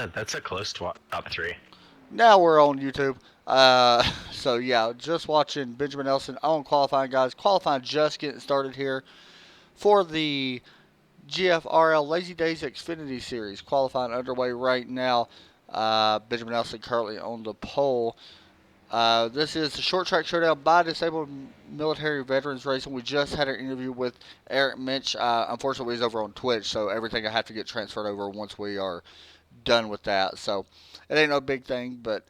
That's a close top three. Now we're on YouTube. So yeah, just watching Benjamin Nelson on qualifying, guys. Qualifying just getting started here for the GFRL Lazy Days Xfinity Series. Qualifying underway right now. Benjamin Nelson currently on the pole. This is the short track showdown by disabled military veterans racing. We just had an interview with Eric Minch. Unfortunately, he's over on Twitch, so everything I have to get transferred over once we are done with that. So it ain't no big thing, but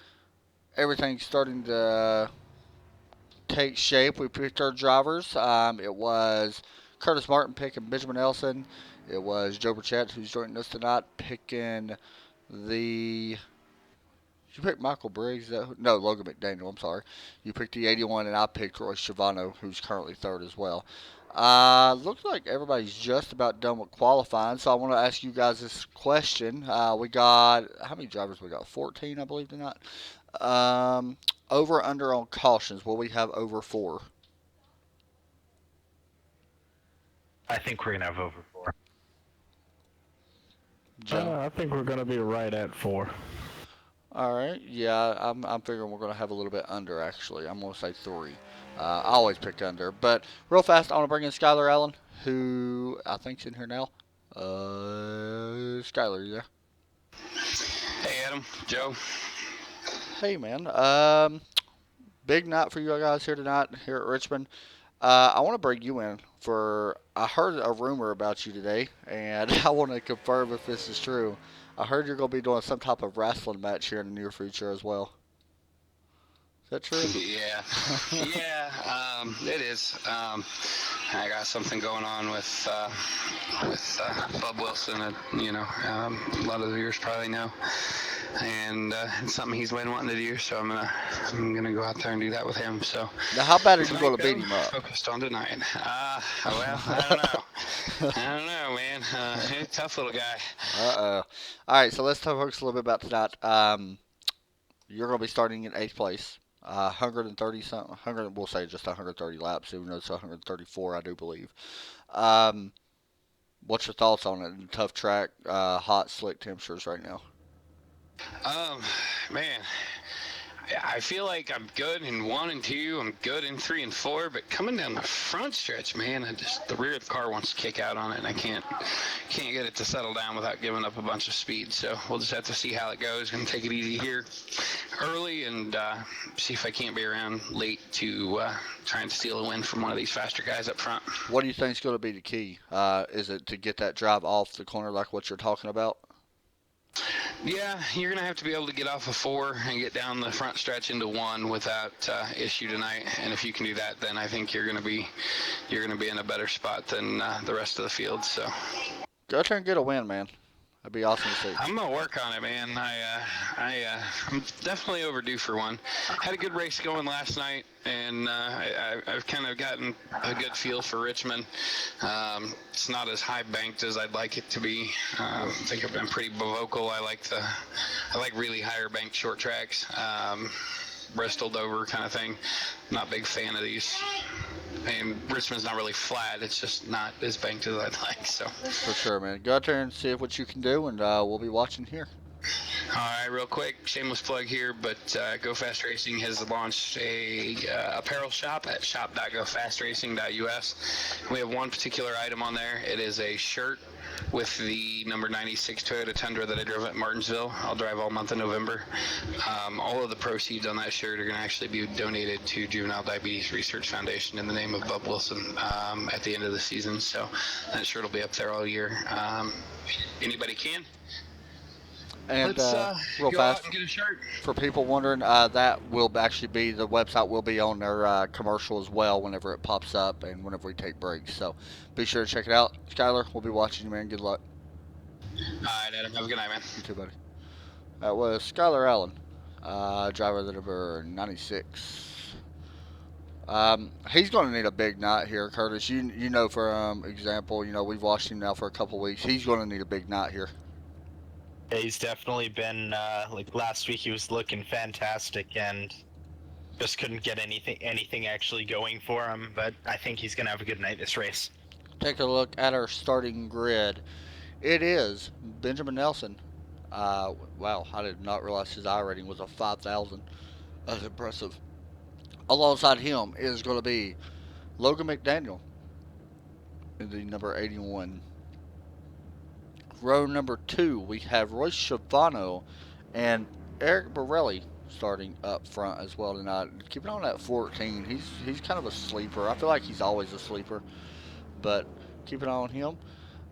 everything's starting to take shape. We picked our drivers. It was Curtis Martin picking Benjamin Nelson. It was Joe Burchett, who's joining us tonight, picking the. You picked Michael Briggs? No, Logan McDaniel. I'm sorry. You picked the 81, and I picked Roy Schiavano, who's currently third as well. Looks like everybody's just about done with qualifying, so I want to ask you guys this question. We got how many drivers? We got 14, I believe, tonight. Um, Over under on cautions. Will we have over four? I think we're gonna have over four. Joe. I think we're going to be right at 4. All right. Yeah, I'm figuring we're gonna have a little bit under. Actually, I'm gonna say three. I always pick under, but real fast, I want to bring in Skylar Allen, who I think's in here now. Skylar, you there? Hey, Adam, Joe. Hey, man. Big night for you guys here tonight here at Richmond. I want to bring you in for. I heard a rumor about you today, and I want to confirm if this is true. I heard you're going to be doing some type of wrestling match here in the near future as well. Is that true? Yeah, yeah, it is. I got something going on with Bub Wilson. A lot of the viewers probably know, and it's something he's been wanting to do. So I'm gonna go out there and do that with him. So Now, how bad are you tonight, going to beat though, him up? focused on tonight. Well, I don't know. I don't know, man. He's a tough little guy. All right, so let's talk focus a little bit about tonight. You're going to be starting in eighth place. 130 something, 100. We'll say just 130 laps, even though it's 134, I do believe. Um, what's your thoughts on it? Tough track, hot, slick temperatures right now. Um, Man, I feel like I'm good in 1 and 2. I'm good in 3 and 4. But coming down the front stretch, man, the rear of the car wants to kick out on it, and I can't get it to settle down without giving up a bunch of speed. So we'll just have to see how it goes. Gonna take it easy here, early, and see if I can't be around late to try and steal a win from one of these faster guys up front. What do you think is going to be the key? Is it to get that drive off the corner like what you're talking about? Yeah, you're gonna have to be able to get off of 4 and get down the front stretch into 1 without issue tonight. And if you can do that, then I think you're gonna be in a better spot than the rest of the field. So Go out there and get a win, man. That'd be awesome to see. I'm gonna work on it, man. I'm definitely overdue for one. Had a good race going last night, and I've kind of gotten a good feel for Richmond. It's not as high banked as I'd like it to be. I think I've been pretty vocal. I like really higher banked short tracks, Bristol, Dover kind of thing. Not a big fan of these. And Richmond's not really flat. It's just not as banked as I'd like. So. For sure, man. Go out there and see what you can do, and we'll be watching here. All right, real quick, shameless plug here, but Go Fast Racing has launched a apparel shop at shop.gofastracing.us. We have one particular item on there. It is a shirt with the number 96 Toyota Tundra that I drove at Martinsville. I'll drive all month of November. All of the proceeds on that shirt are going to actually be donated to Juvenile Diabetes Research Foundation in the name of Bub Wilson at the end of the season. So that shirt will be up there all year. Anybody can. And Let's real go fast, out and get a shirt. for people wondering, that will actually be, the website will be on their commercial as well whenever it pops up and whenever we take breaks. So be sure to check it out. Skylar, we'll be watching you, man. Good luck. All right, Adam. Have a good night, man. You too, buddy. That was Skylar Allen, driver of the number 96. He's going to need a big night here, Curtis. You know, for example, we've watched him now for a couple weeks. He's going to need a big night here. Yeah, he's definitely been like last week. He was looking fantastic and just couldn't get anything actually going for him. But I think he's gonna have a good night this race. Take a look at our starting grid. It is Benjamin Nelson, Wow, I did not realize his I rating was a 5,000. That's impressive. Alongside him is going to be Logan McDaniel in the number 81. Row number 2, we have Royce Schiavano and Eric Borelli starting up front as well tonight. Keeping on at 14, he's kind of a sleeper. I feel like he's always a sleeper, but keeping on him.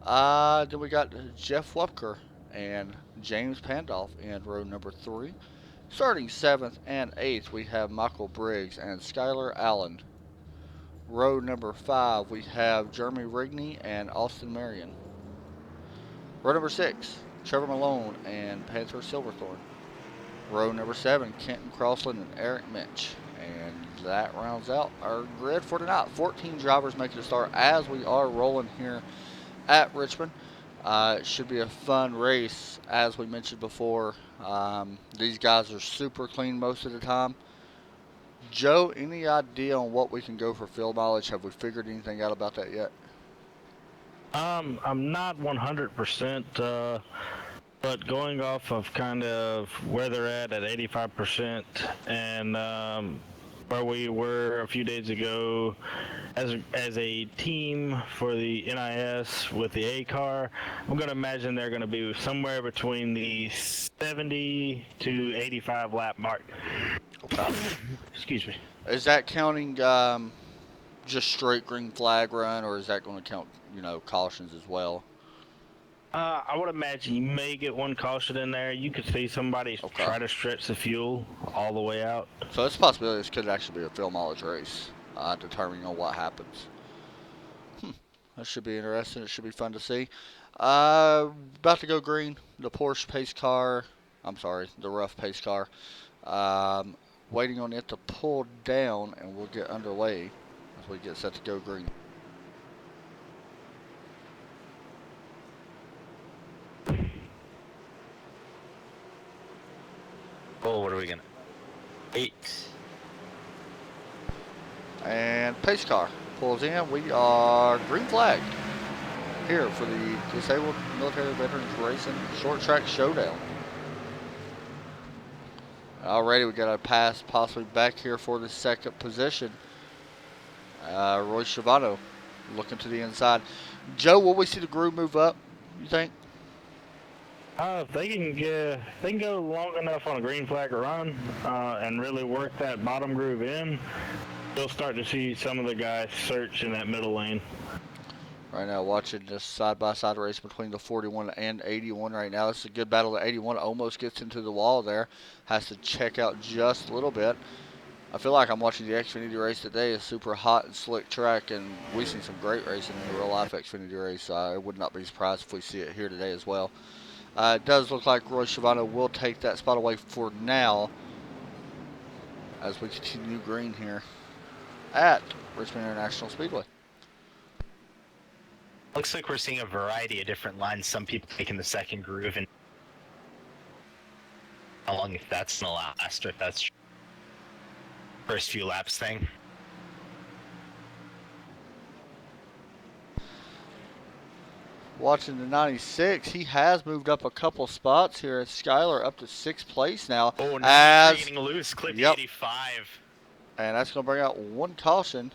Then we got Jeff Wepker and James Pandolf in row number 3. Starting 7th and 8th, we have Michael Briggs and Skylar Allen. Row number 5, we have Jeremy Rigney and Austin Marion. Row number 6, Trevor Malone and Panther Silverthorne. Row number 7, Kenton Crossland and Eric Mitch. And that rounds out our grid for tonight. 14 drivers making a start as we are rolling here at Richmond. It should be a fun race, as we mentioned before. These guys are super clean most of the time. Joe, any idea on what we can go for field mileage? Have we figured anything out about that yet? I'm not 100%, but going off of kind of where they're at 85%, and where we were a few days ago as a team for the NIS with the A car, I'm going to imagine they're going to be somewhere between the 70 to 85 lap mark. Excuse me. Is that counting just straight green flag run, or is that going to count, cautions as well? I would imagine you may get one caution in there. You could see somebody try to stretch the fuel all the way out. So it's a possibility this could actually be a field mileage race, determining on what happens. That should be interesting. It should be fun to see. About to go green. The Porsche pace car. The rough pace car. Waiting on it to pull down, and we'll get underway as we get set to go green. Oh, what are we gonna? 8. And pace car pulls in. We are green flagged here for the Disabled Military Veterans Racing Short Track Showdown. Already we got a pass possibly back here for the second position. Royce Schiavano looking to the inside. Joe, will we see the groove move up, you think? If they can go long enough on a green flag run and really work that bottom groove in, you'll start to see some of the guys search in that middle lane. Right now, watching this side-by-side race between the 41 and 81 right now. It's a good battle. The 81 almost gets into the wall there. Has to check out just a little bit. I feel like I'm watching the Xfinity race today. A super hot and slick track, and we've seen some great racing in the real-life Xfinity race. I would not be surprised if we see it here today as well. It does look like Roy Schiavano will take that spot away for now as we continue green here at Richmond International Speedway. Looks like we're seeing a variety of different lines. Some people taking the second groove, and how long if that's gonna last, or if that's first few laps thing. Watching the 96, he has moved up a couple spots here. Skylar up to 6th place now. Oh, now getting loose, clipping 85. And that's going to bring out one caution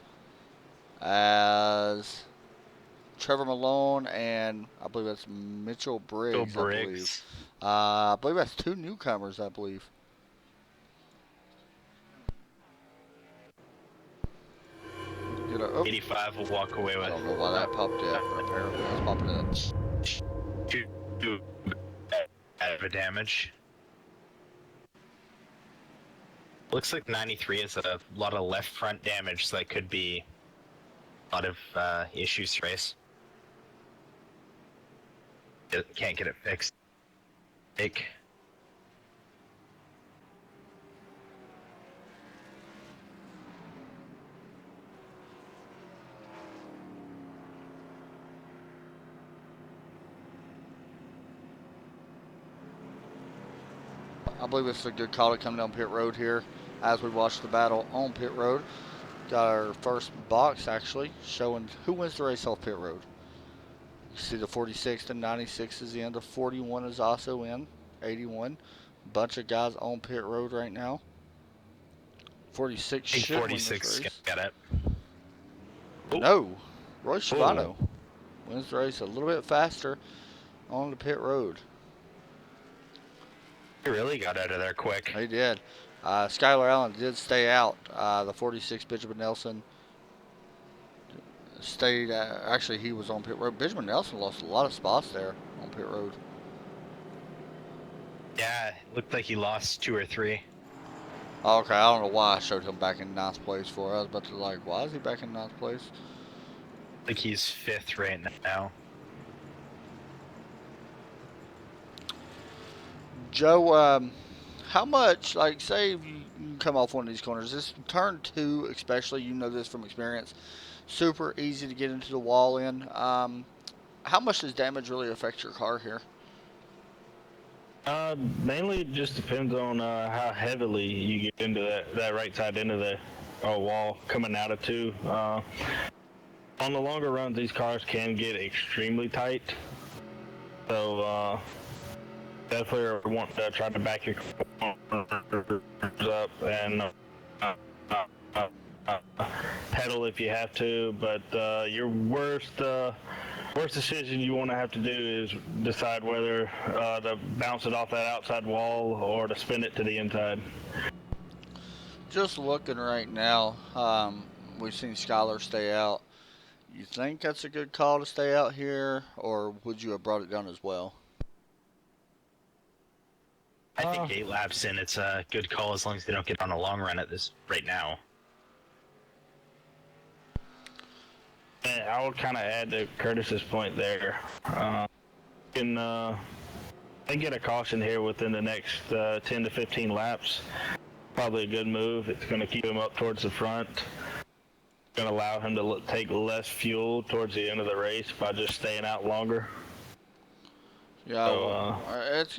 as Trevor Malone and I believe that's Mitchell Briggs. I believe that's 2 newcomers, I believe. You know, 85 will walk away with. I don't know why that popped up, but apparently it's popping up. Two of damage. Looks like 93 is a lot of left front damage, so that could be a lot of issues to race. Can't get it fixed. I believe it's a good call to come down pit road here as we watch the battle on pit road. Got our first box actually showing who wins the race off pit road. You see the 46 and 96 is in. The 41 is also in. 81. Bunch of guys on pit road right now. 46 I think should 46 win this race. got it. No. Roy Shibano wins the race a little bit faster on the pit road. He really got out of there quick. He did. Skylar Allen did stay out. The 46 Benjamin Nelson stayed. Actually, he was on pit road. Benjamin Nelson lost a lot of spots there on pit road. Yeah, looked like he lost 2 or 3. Okay, I don't know why I showed him back in 9th place for. I was about to why is he back in 9th place? I think he's 5th right now. Joe, how much, say you come off one of these corners, this turn 2 especially, you know this from experience, super easy to get into the wall in. How much does damage really affect your car here? Mainly it just depends on how heavily you get into that right side into the wall coming out of 2. On the longer runs, these cars can get extremely tight. So definitely want to try to back your corners up and pedal if you have to. But your worst decision you want to have to do is decide whether to bounce it off that outside wall or to spin it to the inside. Just looking right now, we've seen Skylar stay out. You think that's a good call to stay out here, or would you have brought it down as well? I think 8 laps in, it's a good call as long as they don't get on a long run at this right now. And I would kind of add to Curtis's point there. Can they get a caution here within the next 10 to 15 laps? Probably a good move. It's going to keep him up towards the front. Going to allow him to take less fuel towards the end of the race by just staying out longer. Yeah, so,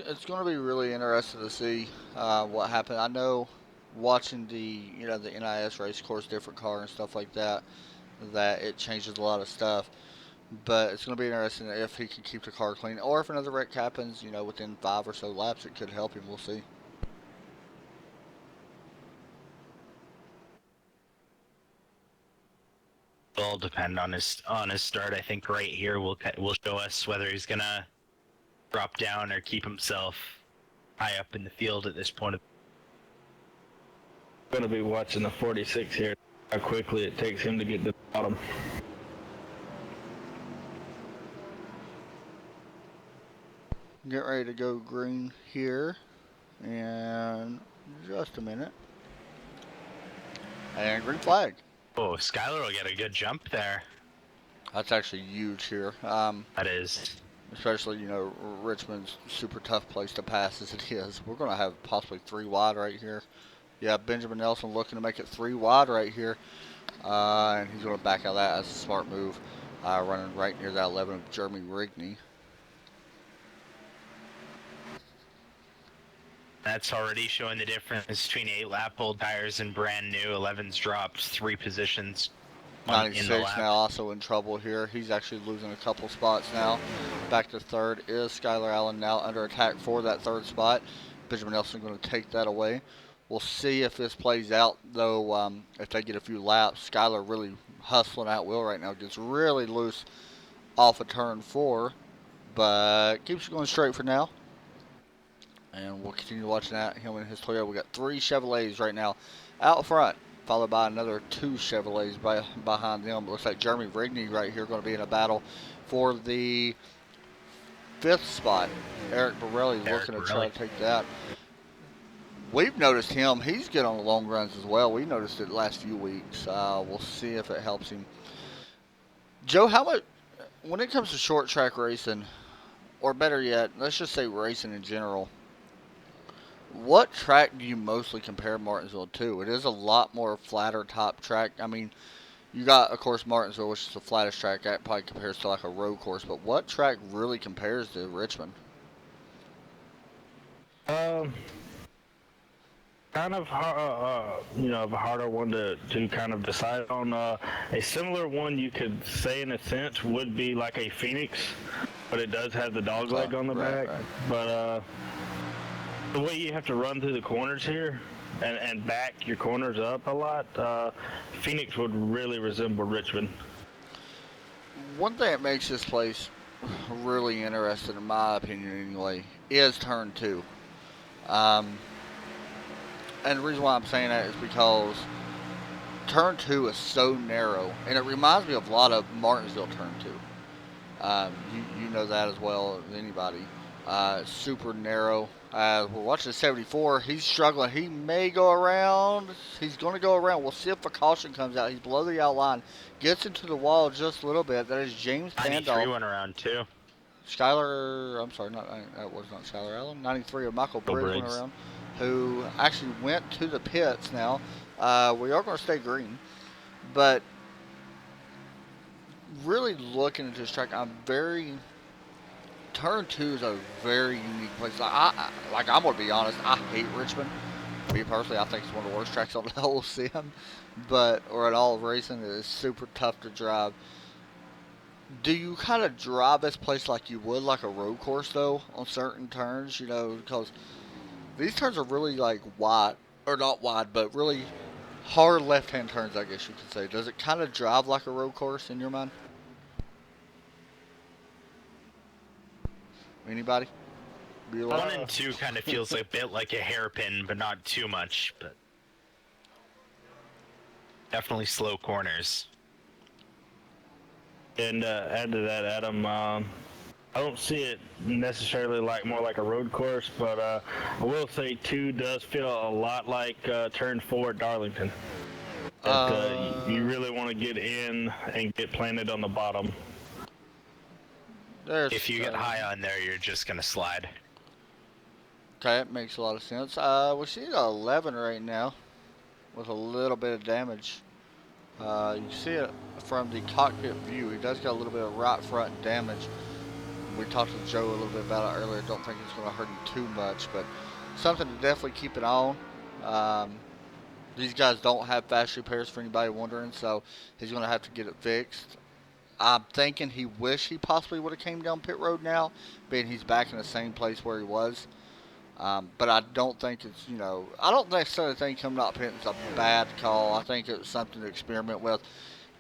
it's going to be really interesting to see what happens. I know watching the NIS race course, different car and stuff like that, that it changes a lot of stuff. But it's going to be interesting if he can keep the car clean, or if another wreck happens, within 5 or so laps, it could help him. We'll see. It'll all depend on his start. I think right here will show us whether he's gonna drop down or keep himself high up in the field at this point. Going to be watching the 46 here. How quickly it takes him to get to the bottom. Get ready to go green here in just a minute. And green flag. Oh, Skylar will get a good jump there. That's actually huge here. That is. Especially, Richmond's super tough place to pass as it is. We're going to have possibly 3 wide right here. Yeah, Benjamin Nelson looking to make it 3 wide right here. And he's going to back out of that as a smart move. Running right near that 11 of Jeremy Rigney. That's already showing the difference between 8 lap old tires and brand new. 11's dropped 3 positions. 96 now also in trouble here. He's actually losing a couple spots now. Back to 3rd is Skylar Allen now under attack for that 3rd spot. Benjamin Nelson going to take that away. We'll see if this plays out, though, if they get a few laps. Skylar really hustling out Will right now. Gets really loose off of turn 4, but keeps going straight for now. And we'll continue watching that. Him and his Toyota. We got 3 Chevrolets right now out front, followed by another 2 Chevrolets behind them. It looks like Jeremy Rigney right here going to be in a battle for the 5th spot. Eric Borelli looking to try to take that. We've noticed him. He's good on the long runs as well. We noticed it the last few weeks. We'll see if it helps him. Joe, how much, when it comes to short track racing, or better yet, let's just say racing in general, what track do you mostly compare Martinsville to? It is a lot more flatter top track. I mean, you got, of course, Martinsville, which is the flattest track. That probably compares to like a road course. But what track really compares to Richmond? Kind of, a harder one to kind of decide on. A similar one you could say in a sense would be like a Phoenix, but it does have the dog leg on the back. Right. But the way you have to run through the corners here and back your corners up a lot, Phoenix would really resemble Richmond. One thing that makes this place really interesting, in my opinion anyway, is turn 2. And the reason why I'm saying that is because turn 2 is so narrow, and it reminds me of a lot of Martinsville turn 2. You know that as well as anybody. Super narrow. We're watching the 74. He's struggling. He may go around. He's going to go around. We'll see if a caution comes out. He's below the outline. Gets into the wall just a little bit. That is James 93 Pandolf. went around too. Skylar, I'm sorry, that was not Skylar Allen. 93 of Michael Briggs went around, who actually went to the pits now. We are going to stay green, but really looking at this track, turn 2 is a very unique place. I'm going to be honest, I hate Richmond. Me personally, I think it's one of the worst tracks on the whole sim, or at all of racing. It is super tough to drive. Do you kind of drive this place like you would like a road course, though, on certain turns? Because these turns are really, wide, or not wide, but really hard left-hand turns, I guess you could say. Does it kind of drive like a road course in your mind? Anybody? 1 and 2 kind of feels a bit like a hairpin, but not too much. But definitely slow corners. And add to that, Adam, I don't see it necessarily more like a road course, but I will say 2 does feel a lot like turn 4 at Darlington. You really want to get in and get planted on the bottom. If you get high on there, you're just going to slide. Okay, that makes a lot of sense. We're seeing 11 right now with a little bit of damage. You see it from the cockpit view. He does got a little bit of right front damage. We talked to Joe a little bit about it earlier. Don't think it's going to hurt him too much, but something to definitely keep it on. These guys don't have fast repairs for anybody wondering, so he's going to have to get it fixed. I'm thinking he wished he possibly would have came down pit road now, being he's back in the same place where he was. But I don't think it's, I don't necessarily think him not pitting is a bad call. I think it was something to experiment with.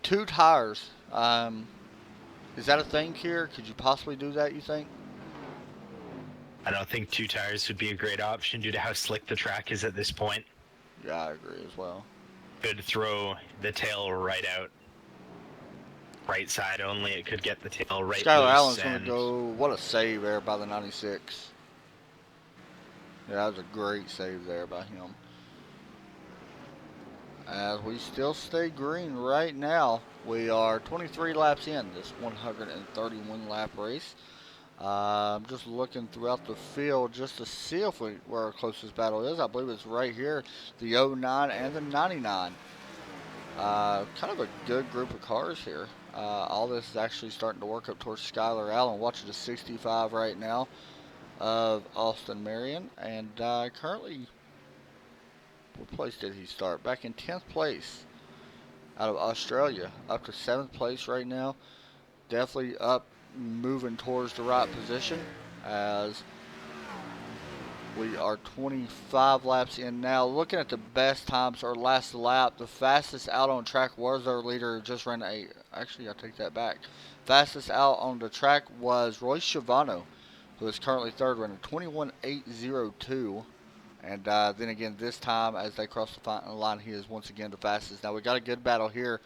2 tires. Is that a thing here? Could you possibly do that, you think? I don't think 2 tires would be a great option due to how slick the track is at this point. Yeah, I agree as well. Could throw the tail right out. Right side only, it could get the tail right Skylar loose. Allen's going to go. What a save there by the 96. Yeah, that was a great save there by him. As we still stay green right now, we are 23 laps in this 131 lap race. I'm just looking throughout the field just to see if where our closest battle is. I believe it's right here, the 09 and the 99. Kind of a good group of cars here. All this is actually starting to work up towards Skylar Allen. Watching the 65 right now of Austin Marion. And currently, what place did he start? Back in 10th place out of Australia. Up to 7th place right now. Definitely up, moving towards the right position as we are 25 laps in now. Looking at the best times or last lap, the fastest out on track was our leader, just ran actually I'll take that back. Fastest out on the track was Royce Schiavano, who is currently third, running 21.802. And then again, this time as they cross the final line, he is once again the fastest. Now we got a good battle here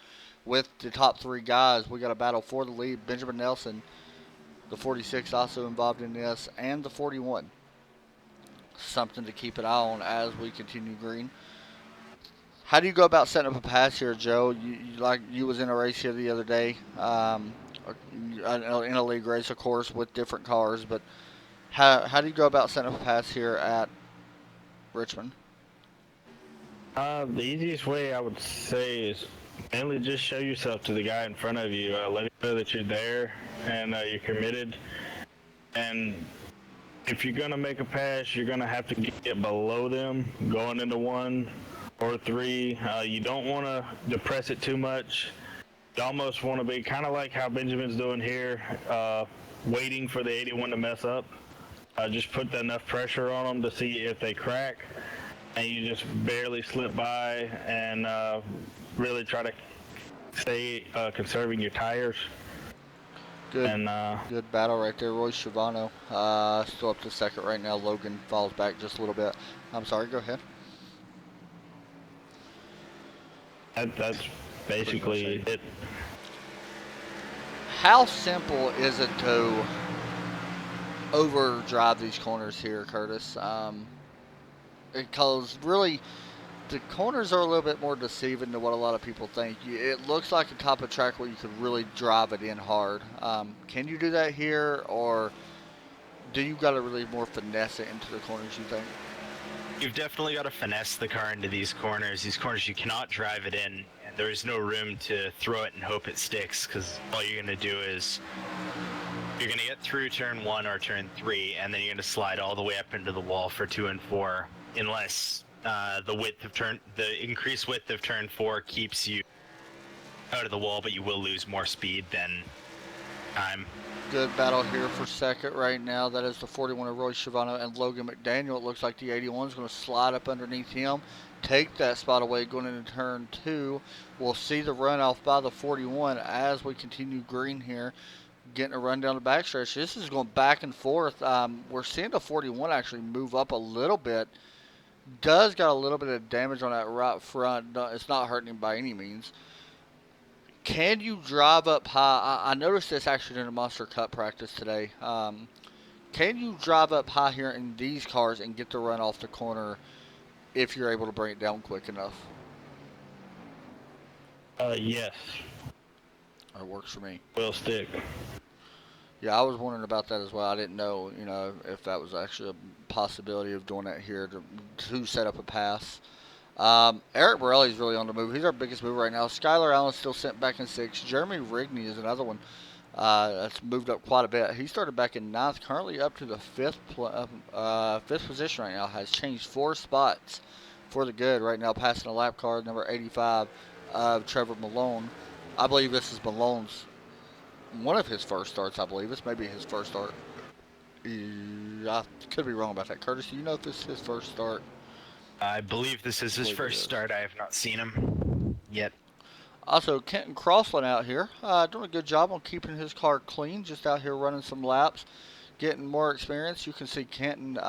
with the top 3 guys. We got a battle for the lead. Benjamin Nelson, the 46, also involved in this, and the 41. Something to keep an eye on as we continue green. How do you go about setting up a pass here, Joe? You was in a race here the other day, in a league race, of course, with different cars. But how do you go about setting up a pass here at Richmond? The easiest way I would say is mainly just show yourself to the guy in front of you. Let him know that you're there and you're committed. And if you're going to make a pass, you're going to have to get below them going into 1 or 3. You don't want to depress it too much. You almost want to be kind of like how Benjamin's doing here, waiting for the 81 to mess up. just put enough pressure on them to see if they crack, and you just barely slip by and really try to stay conserving your tires. Good, And good battle right there. Roy Schiavano still up to second right now. Logan falls back just a little bit. I'm sorry, go ahead. that's basically it. How simple is it to overdrive these corners here, Curtis? Because really, the corners are a little bit more deceiving than what a lot of people think. It looks like a top of track where you could really drive it in hard. Can you do that here, or do you got to really more finesse it into the corners, you think? You've definitely got to finesse the car into these corners. These corners, you cannot drive it in, and there is no room to throw it and hope it sticks, because all you're going to do is you're going to get through turn 1 or turn 3, and then you're going to slide all the way up into the wall for 2 and 4, unless the increased width of turn 4 keeps you out of the wall, but you will lose more speed than time. Good battle here for second right now. That is the 41 of Roy Schiavano and Logan McDaniel. It looks like the 81 is going to slide up underneath him, take that spot away going into turn 2. We'll see the runoff by the 41 as we continue green here, getting a run down the backstretch. This is going back and forth. We're seeing the 41 actually move up a little bit. Does got a little bit of damage on that right front. It's not hurting him by any means. Can you drive up high? I noticed this actually in a Monster Cup practice today. Can you drive up high here in these cars and get the run off the corner if you're able to bring it down quick enough? Yes. It works for me. Will stick. Yeah, I was wondering about that as well. I didn't know, if that was actually a possibility of doing that here to set up a pass. Eric Borelli is really on the move. He's our biggest mover right now. Skylar Allen's still sent back in 6th. Jeremy Rigney is another one that's moved up quite a bit. He started back in 9th, currently up to the 5th position right now. Has changed 4 spots for the good right now, passing a lap car, number 85 of Trevor Malone. I believe this is Malone's one of his first starts, I believe. This may be his first start. I could be wrong about that. Curtis, do you know if this is his first start? I believe this is his first start. I have not seen him yet. Also, Kenton Crossland out here doing a good job on keeping his car clean, just out here running some laps, getting more experience. You can see Kenton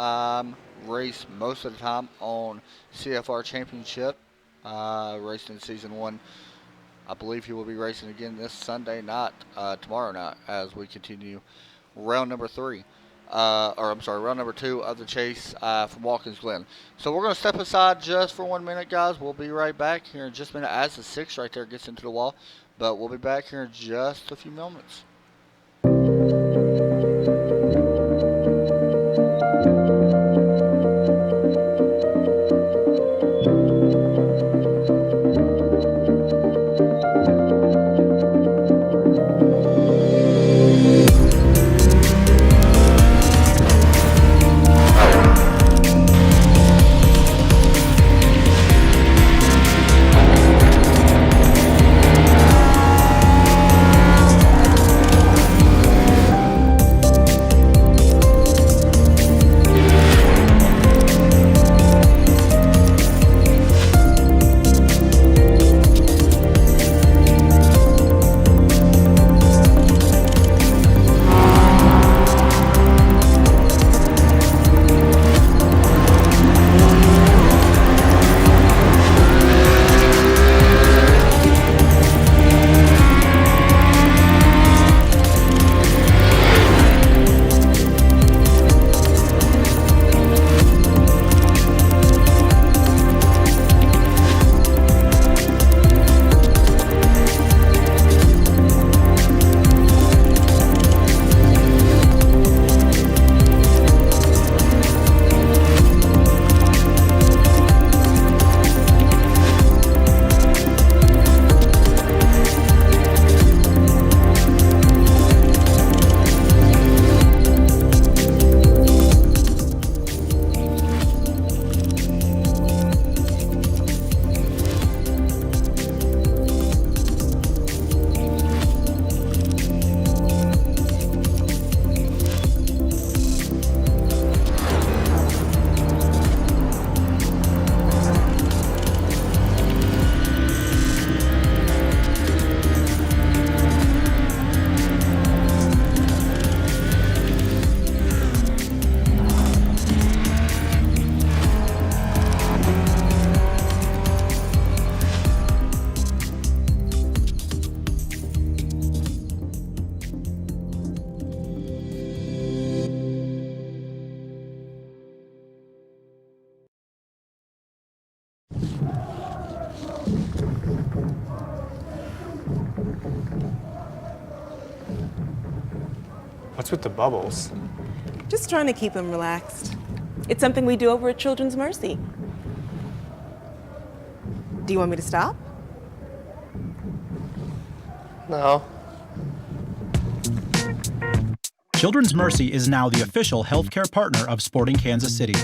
race most of the time on CFR Championship, racing in Season 1. I believe he will be racing again this Sunday night, tomorrow night, as we continue round number 3. Round number 2 of the chase from Watkins Glen. So we're going to step aside just for 1 minute, guys. We'll be right back here in just a minute as the 6 right there gets into the wall. But we'll be back here in just a few moments. What's with the bubbles? Just trying to keep him relaxed. It's something we do over at Children's Mercy. Do you want me to stop? No. Children's Mercy is now the official healthcare partner of Sporting Kansas City.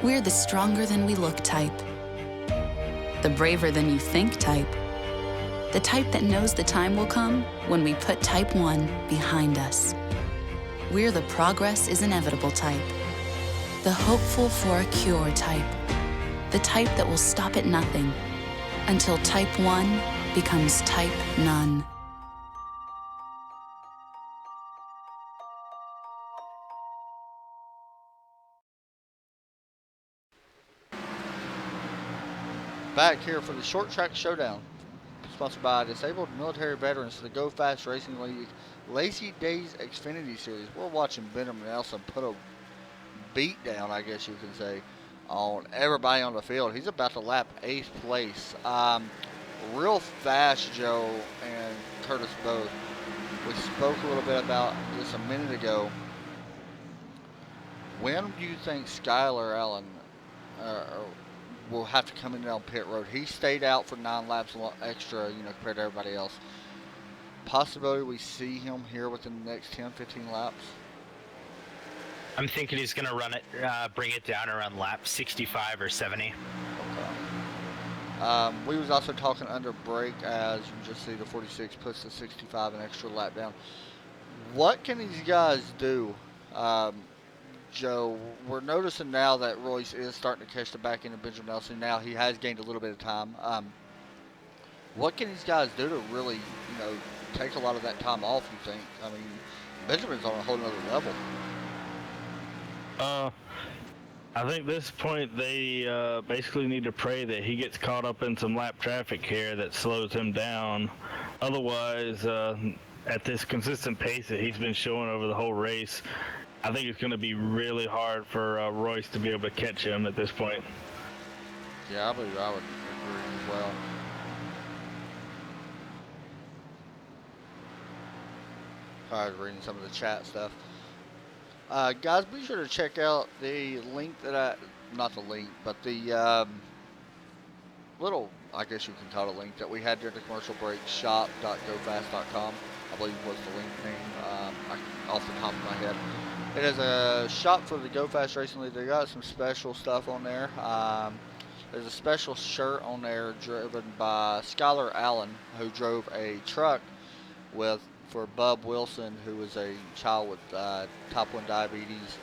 We're the stronger than we look type. The braver than you think type. The type that knows the time will come when we put type 1 behind us. We're the progress is inevitable type. The hopeful for a cure type. The type that will stop at nothing until type 1 becomes type none. Back here for the Short Track Showdown, sponsored by Disabled Military Veterans for the Go Fast Racing League Lazy Days Xfinity Series. We're watching Benjamin Nelson put a beat down, I guess you can say, on everybody on the field. He's about to lap 8th place. Real fast, Joe and Curtis both. We spoke a little bit about this a minute ago. When do you think Skylar Allen will have to come in down pit road? He stayed out for 9 laps extra, compared to everybody else. Possibility we see him here within the next 10, 15 laps? I'm thinking he's going to run it, bring it down around lap 65 or 70. Okay. We was also talking under break, as you just see the 46 puts the 65 an extra lap down. What can these guys do? Joe, we're noticing now that Royce is starting to catch the back end of Benjamin Nelson. Now he has gained a little bit of time. What can these guys do to really, take a lot of that time off, you think? I mean, Benjamin's on a whole nother level. I think at this point they basically need to pray that he gets caught up in some lap traffic here that slows him down. Otherwise, at this consistent pace that he's been showing over the whole race, I think it's going to be really hard for Royce to be able to catch him at this point. Yeah, I believe I would agree as well. I was reading some of the chat stuff. Guys, be sure to check out the link that not the link, but the little, I guess you can call it a link that we had during the commercial break, shop.gofast.com, I believe was the link name, off the top of my head. It is a shop for the Go Fast Racing League. They got some special stuff on there. There's a special shirt on there driven by Skylar Allen, who drove a truck for Bub Wilson, who was a child with type 1 diabetes,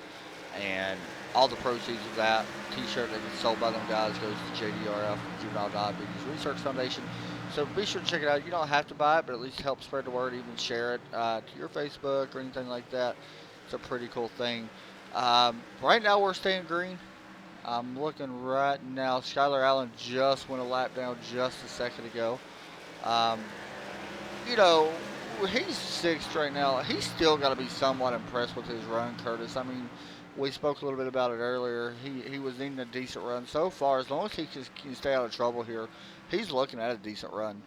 and all the proceeds of that t-shirt that gets sold by them guys goes to JDRF, Juvenile Diabetes Research Foundation. So be sure to check it out. You don't have to buy it, but at least help spread the word, even share it to your Facebook or anything like that. It's a pretty cool thing. Right now we're staying green. I'm looking right now. Skylar Allen just went a lap down just a second ago. He's 6th right now. He's still got to be somewhat impressed with his run, Curtis. I mean, we spoke a little bit about it earlier. He was needing a decent run. So far, as long as he can stay out of trouble here, he's looking at a decent run.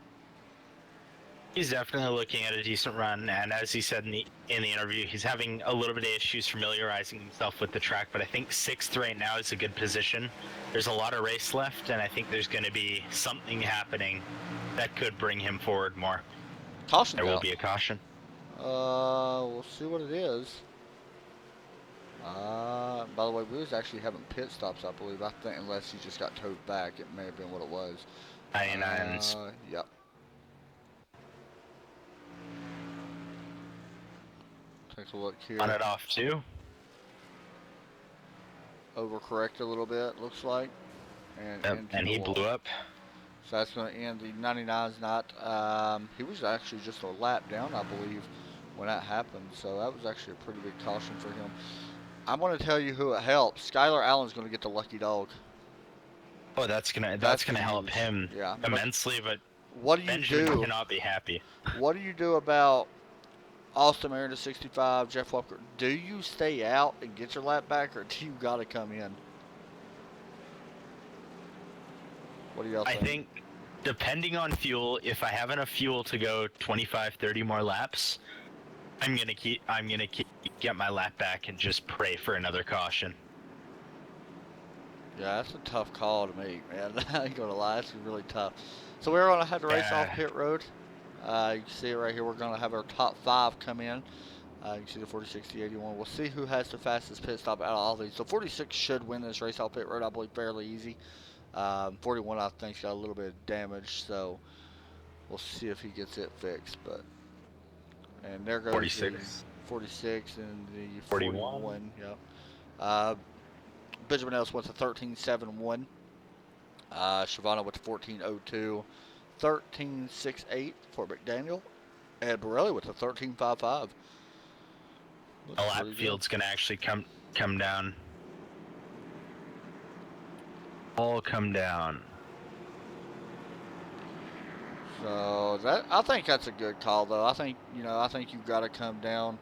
He's definitely looking at a decent run, and as he said in the interview, he's having a little bit of issues familiarizing himself with the track, but I think 6th right now is a good position. There's a lot of race left, and I think there's going to be something happening that could bring him forward more. Caution. There will be a caution. We'll see what it is. By the way, we was actually having pit stops, I believe. I think unless he just got towed back, it may have been what it was. 99s. Yep. Take a look here. On it off too. Overcorrect a little bit, looks like. And he blew up. So that's going to end the 99's not. He was actually just a lap down, I believe, when that happened. So that was actually a pretty big caution for him. I'm going to tell you who it helps. Skylar Allen's going to get the lucky dog. Oh, that's gonna help him immensely. But what do you Benjamin do? Cannot be happy. What do you do about Austin Aaron to 65, Jeff Walker. Do you stay out and get your lap back, or do you got to come in? What do y'all think? I think, depending on fuel, if I have enough fuel to go 25, 30 more laps, I'm gonna get my lap back and just pray for another caution. Yeah, that's a tough call to make, man. I ain't gonna lie, it's really tough. So we're gonna have to race off pit road. You can see it right here. We're gonna have our top 5 come in. You can see the 46, the 81. We'll see who has the fastest pit stop out of all these. So 46 should win this race off pit road, I believe, fairly easy. 41, I think, got a little bit of damage, so we'll see if he gets it fixed. But and there goes 46, 46, and the 41. 41. Yep. Benjamin Ellis went to 13.71. Shavano went to 14.02. 13.68 for McDaniel. And Borelli with a 13.55. The lap field's gonna actually come down. All come down. So I think that's a good call, though. I think you've got to come down.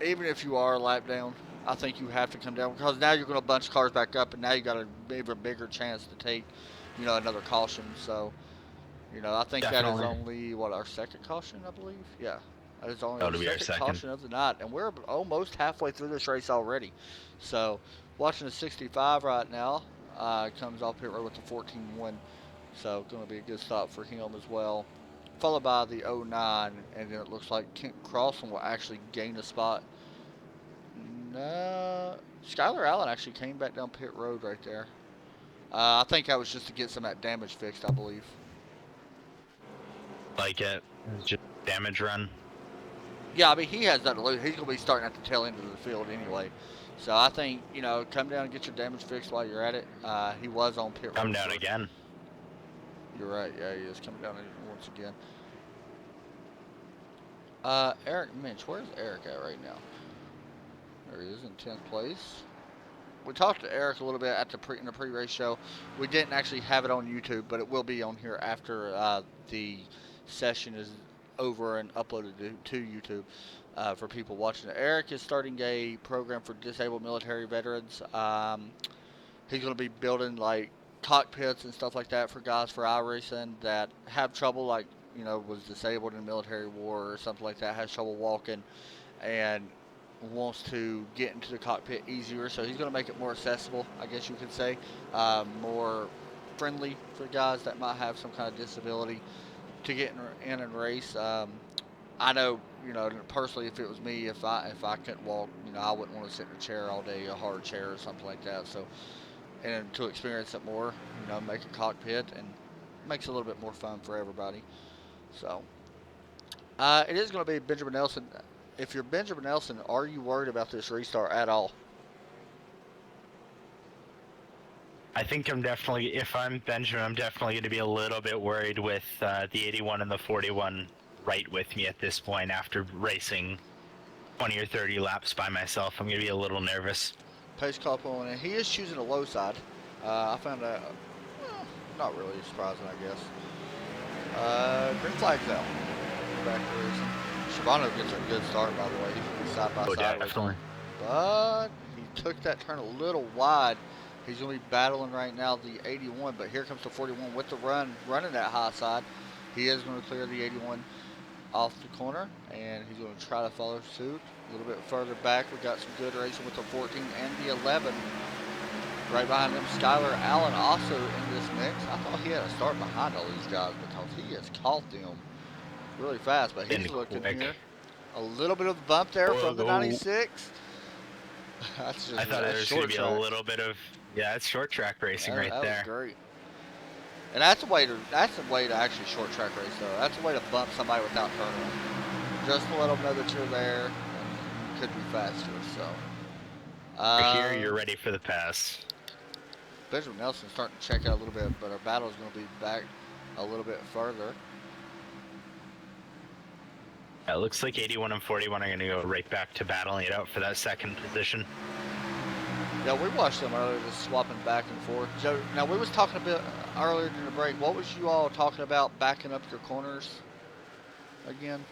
Even if you are a lap down, I think you have to come down, because now you're going to bunch cars back up, and now you got a even bigger chance to take, another caution. So, I think Definitely. that is only our second caution, I believe. Yeah, that is only That'll be the our second second caution of the night, and we're almost halfway through this race already. So, watching the 65 right now, comes off pit road with the 14.1. So, going to be a good stop for him as well. Followed by the 09, and then it looks like Kent Crossan will actually gain a spot. No, Skylar Allen actually came back down pit road right there. I think that was just to get some of that damage fixed, I believe. Like it, just damage run. Yeah, I mean, he has that to lose. He's going to be starting at the tail end of the field anyway. So I think, come down and get your damage fixed while you're at it. He was on pit road. Come down again. You're right. Yeah, he is coming down once again. Eric Minch, where's Eric at right now? There he is in 10th place. We talked to Eric a little bit at in the pre-race show. We didn't actually have it on YouTube, but it will be on here after the session is over and uploaded to YouTube for people watching it. Eric is starting a program for disabled military veterans. He's going to be building like cockpits and stuff like that for guys for iRacing that have trouble, like, was disabled in military war or something like that, has trouble walking, and wants to get into the cockpit easier. So he's going to make it more accessible, I guess you could say, more friendly for guys that might have some kind of disability to get in and race. I know, personally, if it was me, if I couldn't walk, I wouldn't want to sit in a chair all day, a hard chair or something like that. So, and to experience it more, make a cockpit, and makes it a little bit more fun for everybody. So, it is going to be Benjamin Nelson. If you're Benjamin Nelson, are you worried about this restart at all? I think if I'm Benjamin, I'm definitely going to be a little bit worried with the 81 and the 41 right with me at this point after racing 20 or 30 laps by myself. I'm going to be a little nervous. Pace car pulling in. He is choosing a low side. I found that not really surprising, I guess. Green flag's out. Back racing. Shavano gets a good start, by the way. He's side by side. Definitely. But he took that turn a little wide. He's going to be battling right now the 81, but here comes the 41 with the running that high side. He is going to clear the 81 off the corner, and he's going to try to follow suit. A little bit further back, we got some good racing with the 14 and the 11. Right behind them, Skylar Allen also in this mix. I thought he had to start behind all these guys because he has caught them really fast, but he's looking here. A little bit of a bump there from the 96. That's just, I thought there was going to be a little bit of, it's short track racing right there. That was great. And that's a way to actually short track race, though. That's a way to bump somebody without turning. Just to let them know that you're there and you could be faster. So here, you're ready for the pass. Benjamin Nelson's starting to check out a little bit, but our battle is going to be back a little bit further. It looks like 81 and 41 are going to go right back to battling it out for that second position. Yeah, we watched them earlier, just swapping back and forth. Joe, now we was talking a bit earlier during the break. What was you all talking about backing up your corners again?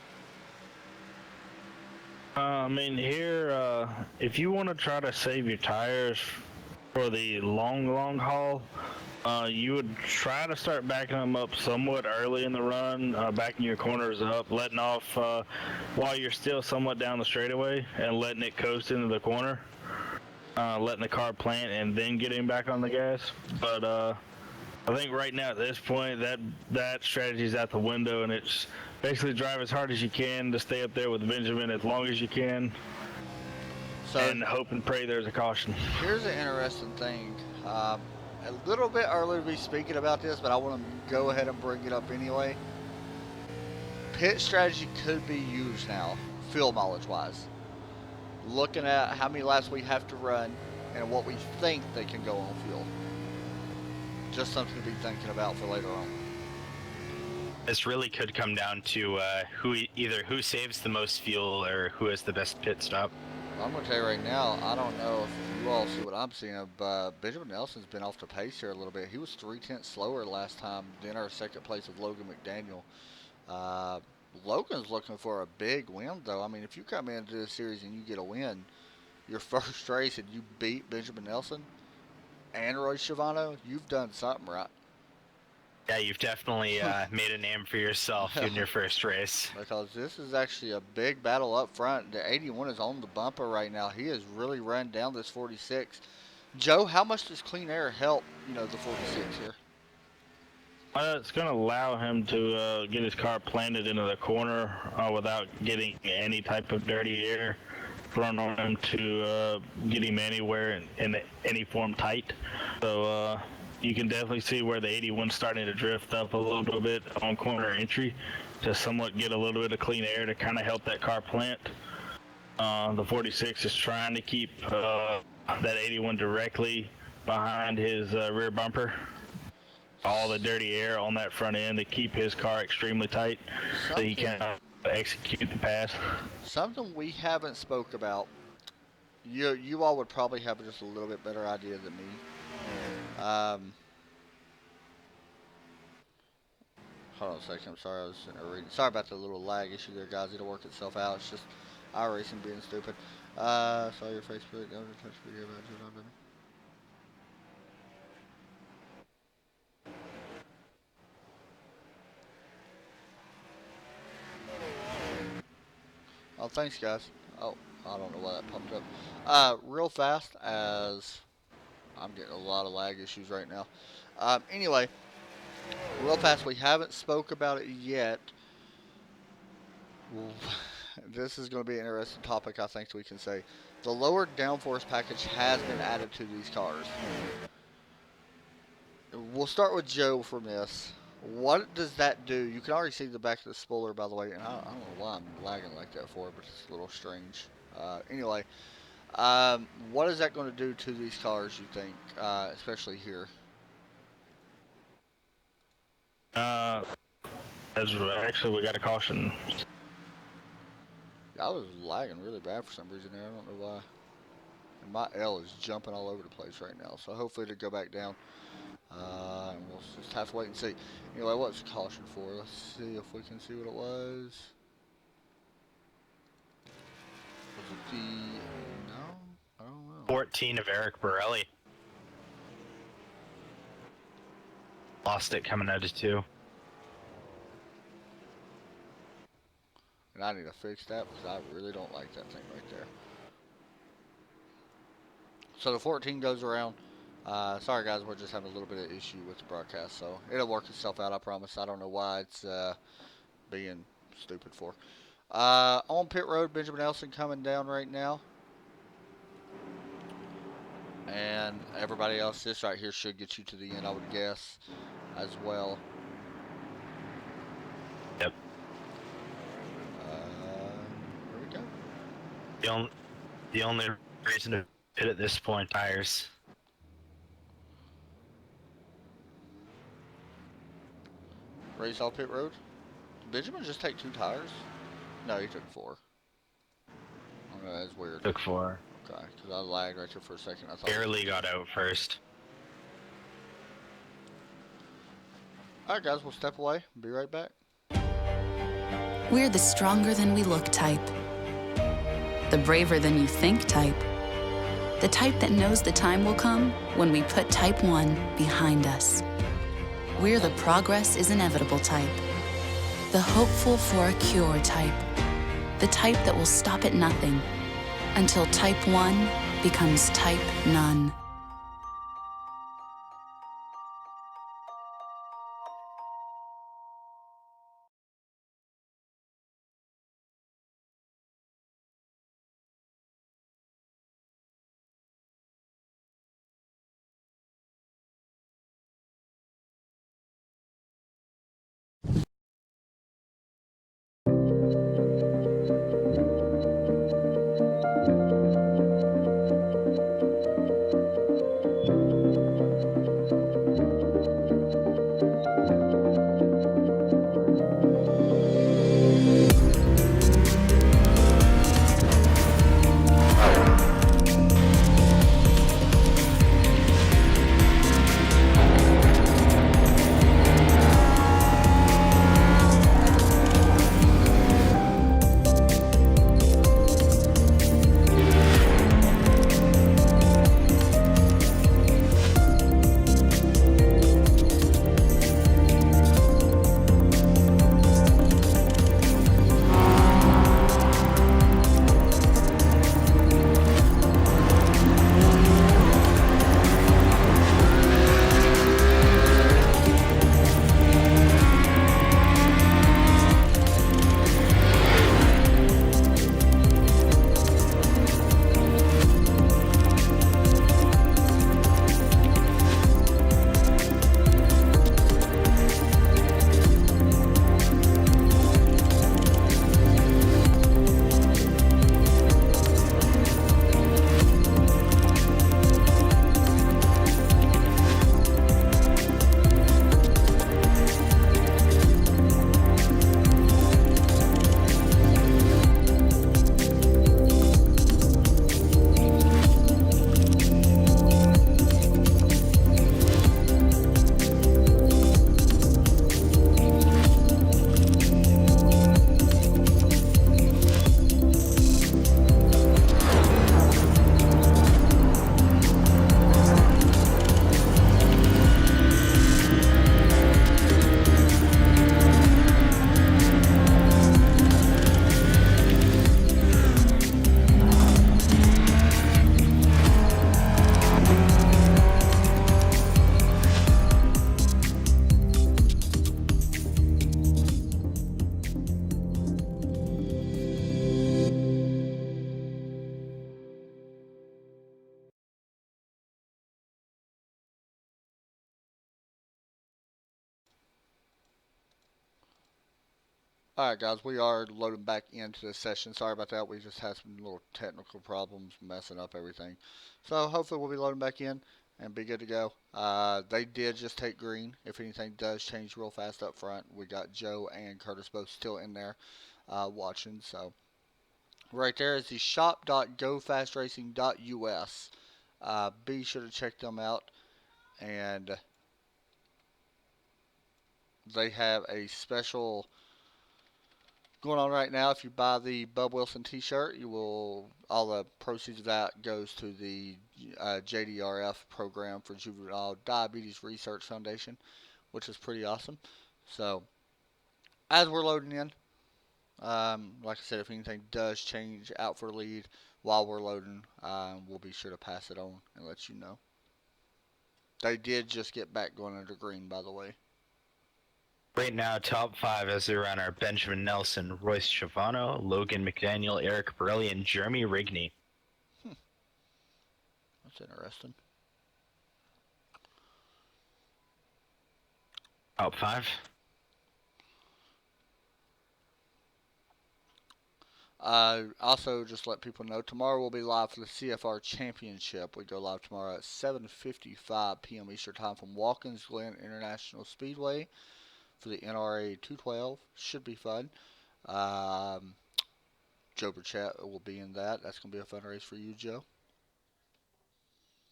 I mean, here, if you want to try to save your tires for the long haul, you would try to start backing them up somewhat early in the run, backing your corners up, letting off while you're still somewhat down the straightaway, and letting it coast into the corner, letting the car plant, and then getting back on the gas. But I think right now at this point, that strategy's out the window, and it's basically drive as hard as you can to stay up there with Benjamin as long as you can, and hope and pray there's a caution. Here's an interesting thing. A little bit early to be speaking about this, but I want to go ahead and bring it up anyway. Pit strategy could be used now, fuel mileage-wise. Looking at how many laps we have to run and what we think they can go on fuel. Just something to be thinking about for later on. This really could come down to either who saves the most fuel or who has the best pit stop. I'm going to tell you right now, I don't know if you all see what I'm seeing, but Benjamin Nelson's been off the pace here a little bit. He was 3/10 slower last time than our second place of Logan McDaniel. Logan's looking for a big win, though. I mean, if you come into this series and you get a win, your first race, and you beat Benjamin Nelson and Roy Schiavano, you've done something right. Yeah, you've definitely made a name for yourself in your first race. Because this is actually a big battle up front. The 81 is on the bumper right now. He has really run down this 46. Joe, how much does clean air help, the 46 here? It's going to allow him to get his car planted into the corner without getting any type of dirty air thrown on him to get him anywhere in any form tight. So you can definitely see where the 81's starting to drift up a little bit on corner entry to somewhat get a little bit of clean air to kind of help that car plant. The 46 is trying to keep that 81 directly behind his rear bumper. All the dirty air on that front end to keep his car extremely tight so he can execute the pass. Something we haven't spoke about. You all would probably have just a little bit better idea than me. Hold on a second. I'm sorry, I was sitting there reading. Sorry about the little lag issue there, guys. It'll work itself out. It's just iRacing being stupid. Saw your Facebook. Don't touch video about it. Oh, thanks, guys. Oh, I don't know why that popped up. Real fast, as I'm getting a lot of lag issues right now. Anyway, real fast, we haven't spoke about it yet. This is going to be an interesting topic, I think we can say. The lower downforce package has been added to these cars. We'll start with Joe from this. What does that do? You can already see the back of the spoiler, by the way, and I don't know why I'm lagging like that for, but it's a little strange. Anyway, what is that going to do to these cars, you think, especially here? Actually, we got a caution. I was lagging really bad for some reason there. I don't know why. And my L is jumping all over the place right now, so hopefully it'll go back down. And we'll just have to wait and see. Anyway, what's the caution for? Let's see if we can see what it was. Was it the... No? I don't know. 14 of Eric Borelli. Lost it coming out of 2. And I need to fix that because I really don't like that thing right there. So the 14 goes around. Sorry guys, we're just having a little bit of issue with the broadcast, so it'll work itself out, I promise. I don't know why it's being stupid for. On pit road, Benjamin Nelson coming down right now. And everybody else, this right here should get you to the end, I would guess, as well. Yep. Here we go. The only reason to pit at this point, tires. Race off pit road. Did Benjamin just take 2 tires? No, he took 4. Okay, that's weird. Took 4. Okay, because I lagged right there for a second. I thought Barely got out first. Alright guys, we'll step away. Be right back. We're the stronger than we look type. The braver than you think type. The type that knows the time will come when we put type 1 behind us. We're the progress is inevitable type. The hopeful for a cure type. The type that will stop at nothing until type 1 becomes type none. Alright guys, we are loading back into the session. Sorry about that, we just had some little technical problems messing up everything. So hopefully we'll be loading back in and be good to go. They did just take green. If anything does change real fast up front, we got Joe and Curtis both still in there watching. So right there is the shop.gofastracing.us. Be sure to check them out, and they have a special going on right now. If you buy the Bub Wilson t-shirt, you will, all the proceeds of that goes to the JDRF program for Juvenile Diabetes Research Foundation, which is pretty awesome. So as we're loading in, like I said, if anything does change out for lead while we're loading, we'll be sure to pass it on and let you know. They did just get back going under green, by the way. Right now, top 5 as they run are Benjamin Nelson, Royce Chavano, Logan McDaniel, Eric Borelli, and Jeremy Rigney. That's interesting. Top 5. Also, just let people know, tomorrow we'll be live for the CFR Championship. We go live tomorrow at 7:55 p.m. Eastern Time from Watkins Glen International Speedway for the NRA 212. Should be fun. Joe Burchett will be in that. That's going to be a fun race for you, Joe.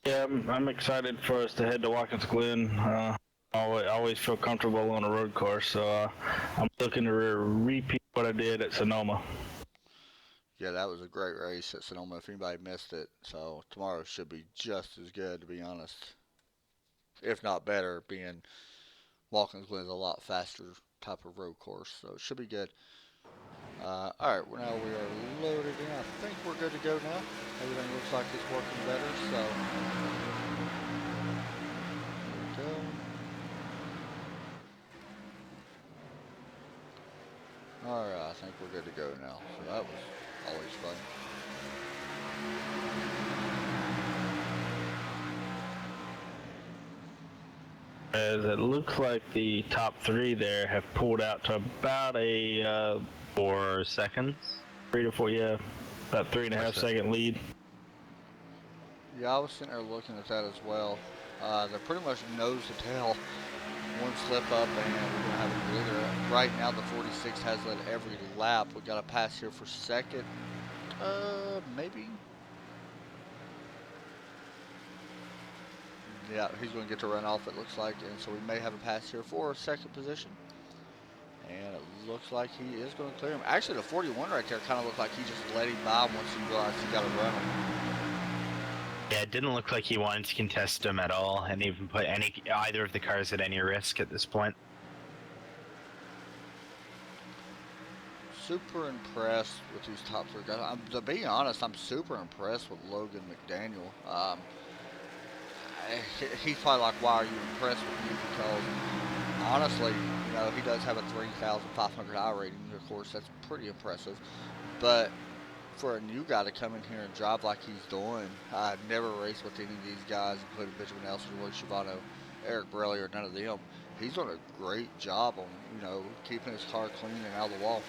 Yeah, I'm excited for us to head to Watkins Glen. I always feel comfortable on a road course, so I'm looking to repeat what I did at Sonoma. Yeah, that was a great race at Sonoma if anybody missed it. So tomorrow should be just as good, to be honest. If not better, being Watkins Glen is a lot faster type of road course. So it should be good. All right, well, now we are loaded in. I think we're good to go now. Everything looks like it's working better. So there we go. All right, I think we're good to go now. So that was always fun. As it looks like the top 3 there have pulled out to about a 4 seconds. 3 to 4, yeah, about 3.5 What's that? second lead. Yeah, I was sitting there looking at that as well. They're pretty much nose to tail. One slip up and we're going to have a glitter. Right now the 46 has led every lap. We got a pass here for second. Maybe. Yeah, he's going to get to run off, it looks like. And so we may have a pass here for second position. And it looks like he is going to clear him. Actually, the 41 right there kind of looked like he just let him by once he realized he got to run him. Yeah, it didn't look like he wanted to contest him at all, and even put either of the cars at any risk at this point. Super impressed with these top 3 guys. To be honest, I'm super impressed with Logan McDaniel. He's probably like, why are you impressed with me? Because honestly, you know, he does have a 3,500 I rating. Of course, that's pretty impressive. But for a new guy to come in here and drive like he's doing, I never raced with any of these guys, including Benjamin Nelson, Roy Shivano, Eric Brelli, or none of them. He's done a great job on, you know, keeping his car clean and out of the wall.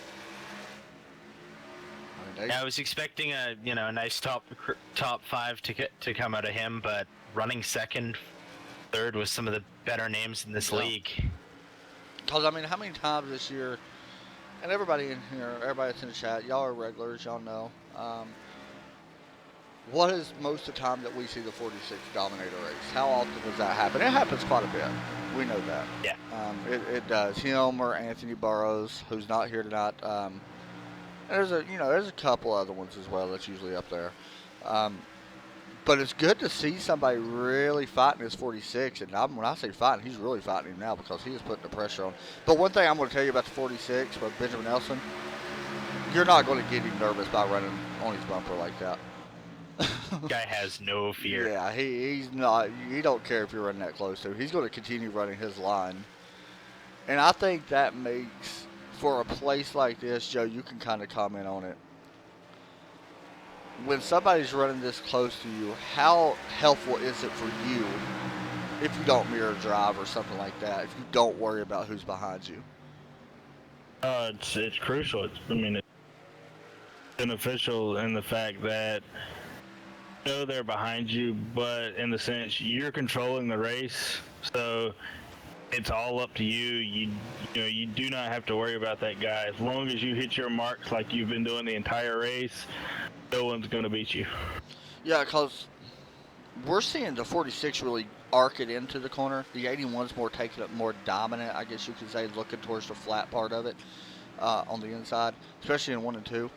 I mean, Yeah, I was expecting a nice top 5 to come out of him, but running second, third with some of the better names in this league. Because I mean, how many times this year? And everybody in here, everybody that's in the chat, y'all are regulars, y'all know. What is most of the time that we see the 46 dominate a race? How often does that happen? It happens quite a bit. We know that. Yeah. It does. Him or Anthony Burrows, who's not here tonight. And there's a couple other ones as well that's usually up there. But it's good to see somebody really fighting his 46. And when I say fighting, he's really fighting him now because he is putting the pressure on. But one thing I'm going to tell you about the 46 with Benjamin Nelson, you're not going to get him nervous by running on his bumper like that. Guy has no fear. Yeah, he's not. He don't care if you're running that close to him. He's going to continue running his line. And I think that makes, for a place like this, Joe, you can kind of comment on it. When somebody's running this close to you, how helpful is it for you if you don't mirror drive or something like that, if you don't worry about who's behind you? It's crucial. It's beneficial in the fact that they're behind you, but in the sense you're controlling the race, so it's all up to you. You do not have to worry about that guy. As long as you hit your marks like you've been doing the entire race, no one's going to beat you. Yeah, because we're seeing the 46 really arc it into the corner. The 81's more taking up, more dominant, I guess you could say, looking towards the flat part of it on the inside, especially in 1 and 2.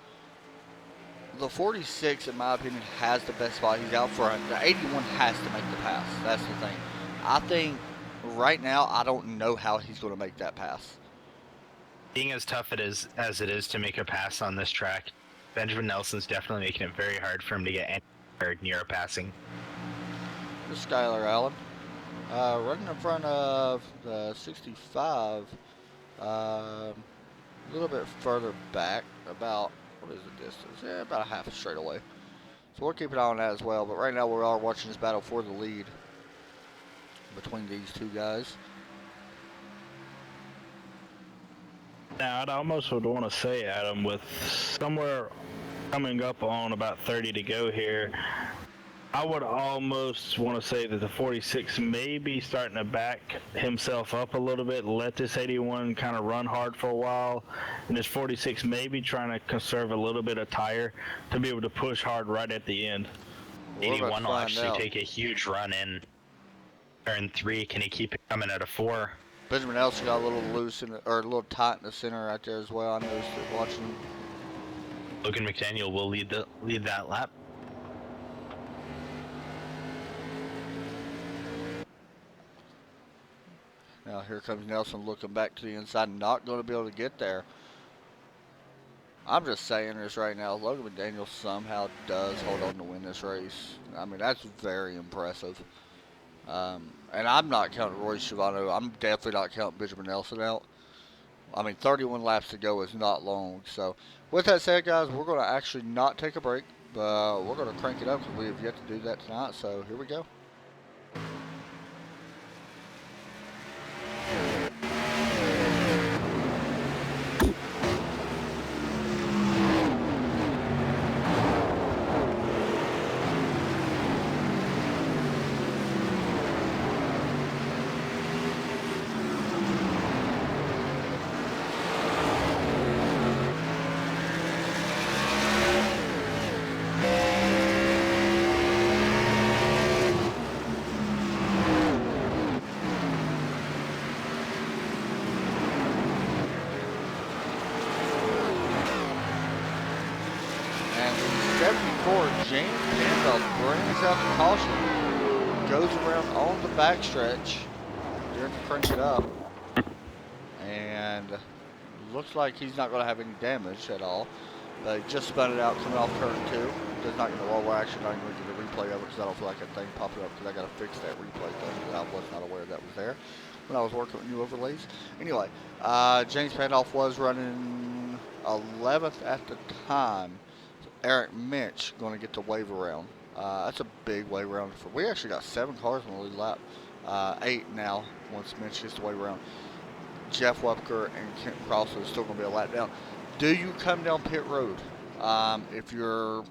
The 46, in my opinion, has the best spot. He's out front. The 81 has to make the pass. That's the thing. I think right now, I don't know how he's going to make that pass. Being as tough as it is to make a pass on this track, Benjamin Nelson's definitely making it very hard for him to get anywhere near a passing. This is Skylar Allen. Running in front of the 65, a little bit further back, about, what is the distance? Yeah, about a half a straightaway. So we'll keep an eye on that as well. But right now we are watching this battle for the lead between these two guys. Now, I'd almost would want to say, Adam, with somewhere coming up on about 30 to go here, I would almost want to say that the 46 may be starting to back himself up a little bit, let this 81 kind of run hard for a while, and this 46 may be trying to conserve a little bit of tire to be able to push hard right at the end. 81 will actually take a huge run in turn 3. Can he keep it coming out of 4? Benjamin Nelson got a little loose or a little tight in the center right there as well. I noticed it watching him. Logan McDaniel will lead that lap. Now here comes Nelson looking back to the inside, not going to be able to get there. I'm just saying this right now. Logan McDaniel somehow does hold on to win this race. I mean, that's very impressive. And I'm not counting Roy Shivano. I'm definitely not counting Benjamin Nelson out. I mean, 31 laps to go is not long. So, with that said, guys, we're going to actually not take a break, but we're going to crank it up because we have yet to do that tonight. So, here we go. James Campbell brings out the caution, goes around on the backstretch during the crank it up, and looks like he's not going to have any damage at all. But he just spun it out coming off turn 2. Does not get a well, we're actually not going to get a replay of it because I don't feel like that thing popped up because I got to fix that replay thing. I was not aware that was there when I was working with new overlays. Anyway, James Pandolf was running 11th at the time. Eric Minch going to get the wave around. That's a big wave around. We actually got 7 cars on the lead lap. 8 now once Minch gets the wave around. Jeff Wepker and Kent Cross is still going to be a lap down. Do you come down pit road? If you're,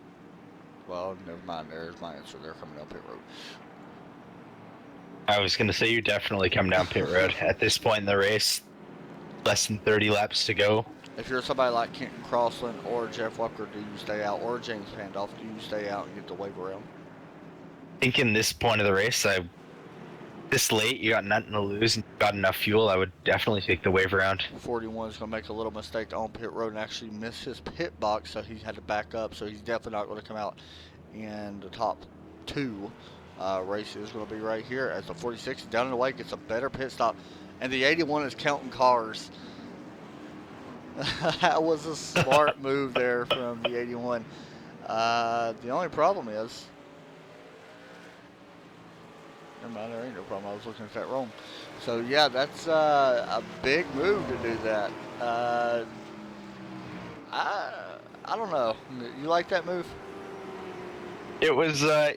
well, never mind. There's my answer. They're coming down pit road. I was going to say you definitely come down pit road at this point in the race. Less than 30 laps to go. If you're somebody like Kenton Crossland or Jeff Wepker, do you stay out? Or James Pandolf, do you stay out and get the wave around? I think in this point of the race, this late, you got nothing to lose and got enough fuel, I would definitely take the wave around. 41 is going to make a little mistake on pit road and actually miss his pit box, so he had to back up. So he's definitely not going to come out in the top 2 races. Is going to be right here as the 46 down and away, gets a better pit stop. And the 81 is counting cars. That was a smart move there from the 81. The only problem is, never mind, there ain't no problem. I was looking at that wrong. So yeah, that's a big move to do that. I don't know. You like that move? It was a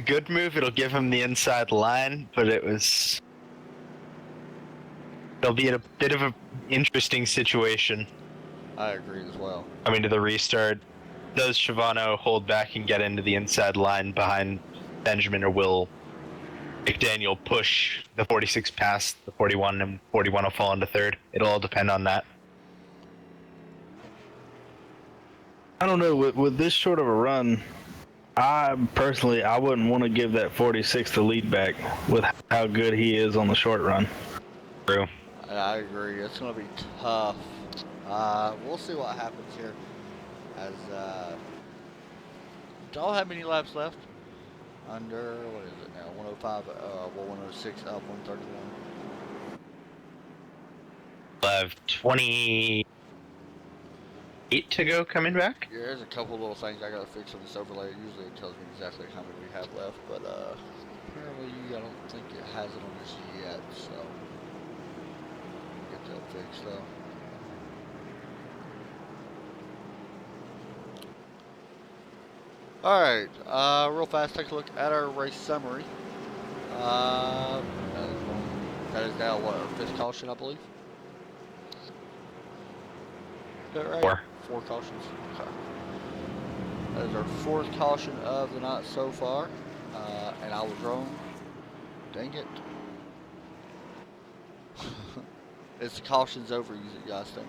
good move. It'll give him the inside line, but it'll be in a bit of an interesting situation. I agree as well. Coming to the restart, does Shivano hold back and get into the inside line behind Benjamin, or will McDaniel push the 46 past the 41 and 41 will fall into third? It'll all depend on that. I don't know. With this short of a run, I wouldn't want to give that 46 the lead back with how good he is on the short run. True. I agree. It's going to be tough. We'll see what happens here. As don't have many laps left. Under, what is it now? 105, 106, up 131. We'll have 28 to go coming back. Yeah, there's a couple little things I got to fix on this overlay. Usually it tells me exactly how many we have left, but apparently I don't think it has it on this yet, so get that fixed though. Alright, real fast, take a look at our race summary. That is now, what, our 5th caution, I believe? Is that right? 4. 4 cautions. Okay. That is our 4th caution of the night so far. And I was wrong. Dang it. Is the cautions over, you guys think?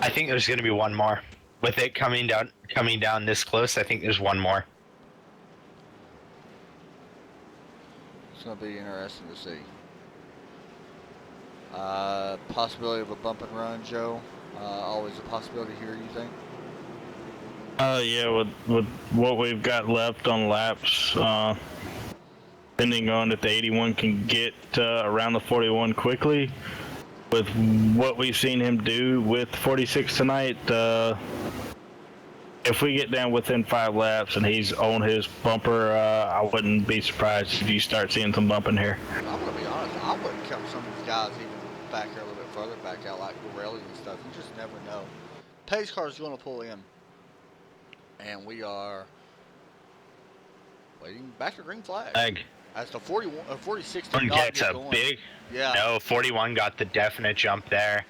I think there's going to be one more. With it coming down this close, I think there's one more. It's going to be interesting to see. Possibility of a bump and run, Joe. Always a possibility here, you think? Yeah, with what we've got left on laps, depending on if the 81 can get around the 41 quickly, with what we've seen him do with 46 tonight, if we get down within 5 laps and he's on his bumper, I wouldn't be surprised if you start seeing some bumping here. I'm gonna be honest. I wouldn't count some of these guys even back here a little bit further back out, like Borelli and stuff. You just never know. Pace car is going to pull in, and we are waiting back to green flag. As the 46 did not gets get a going. big. Yeah. No, 41 got the definite jump there.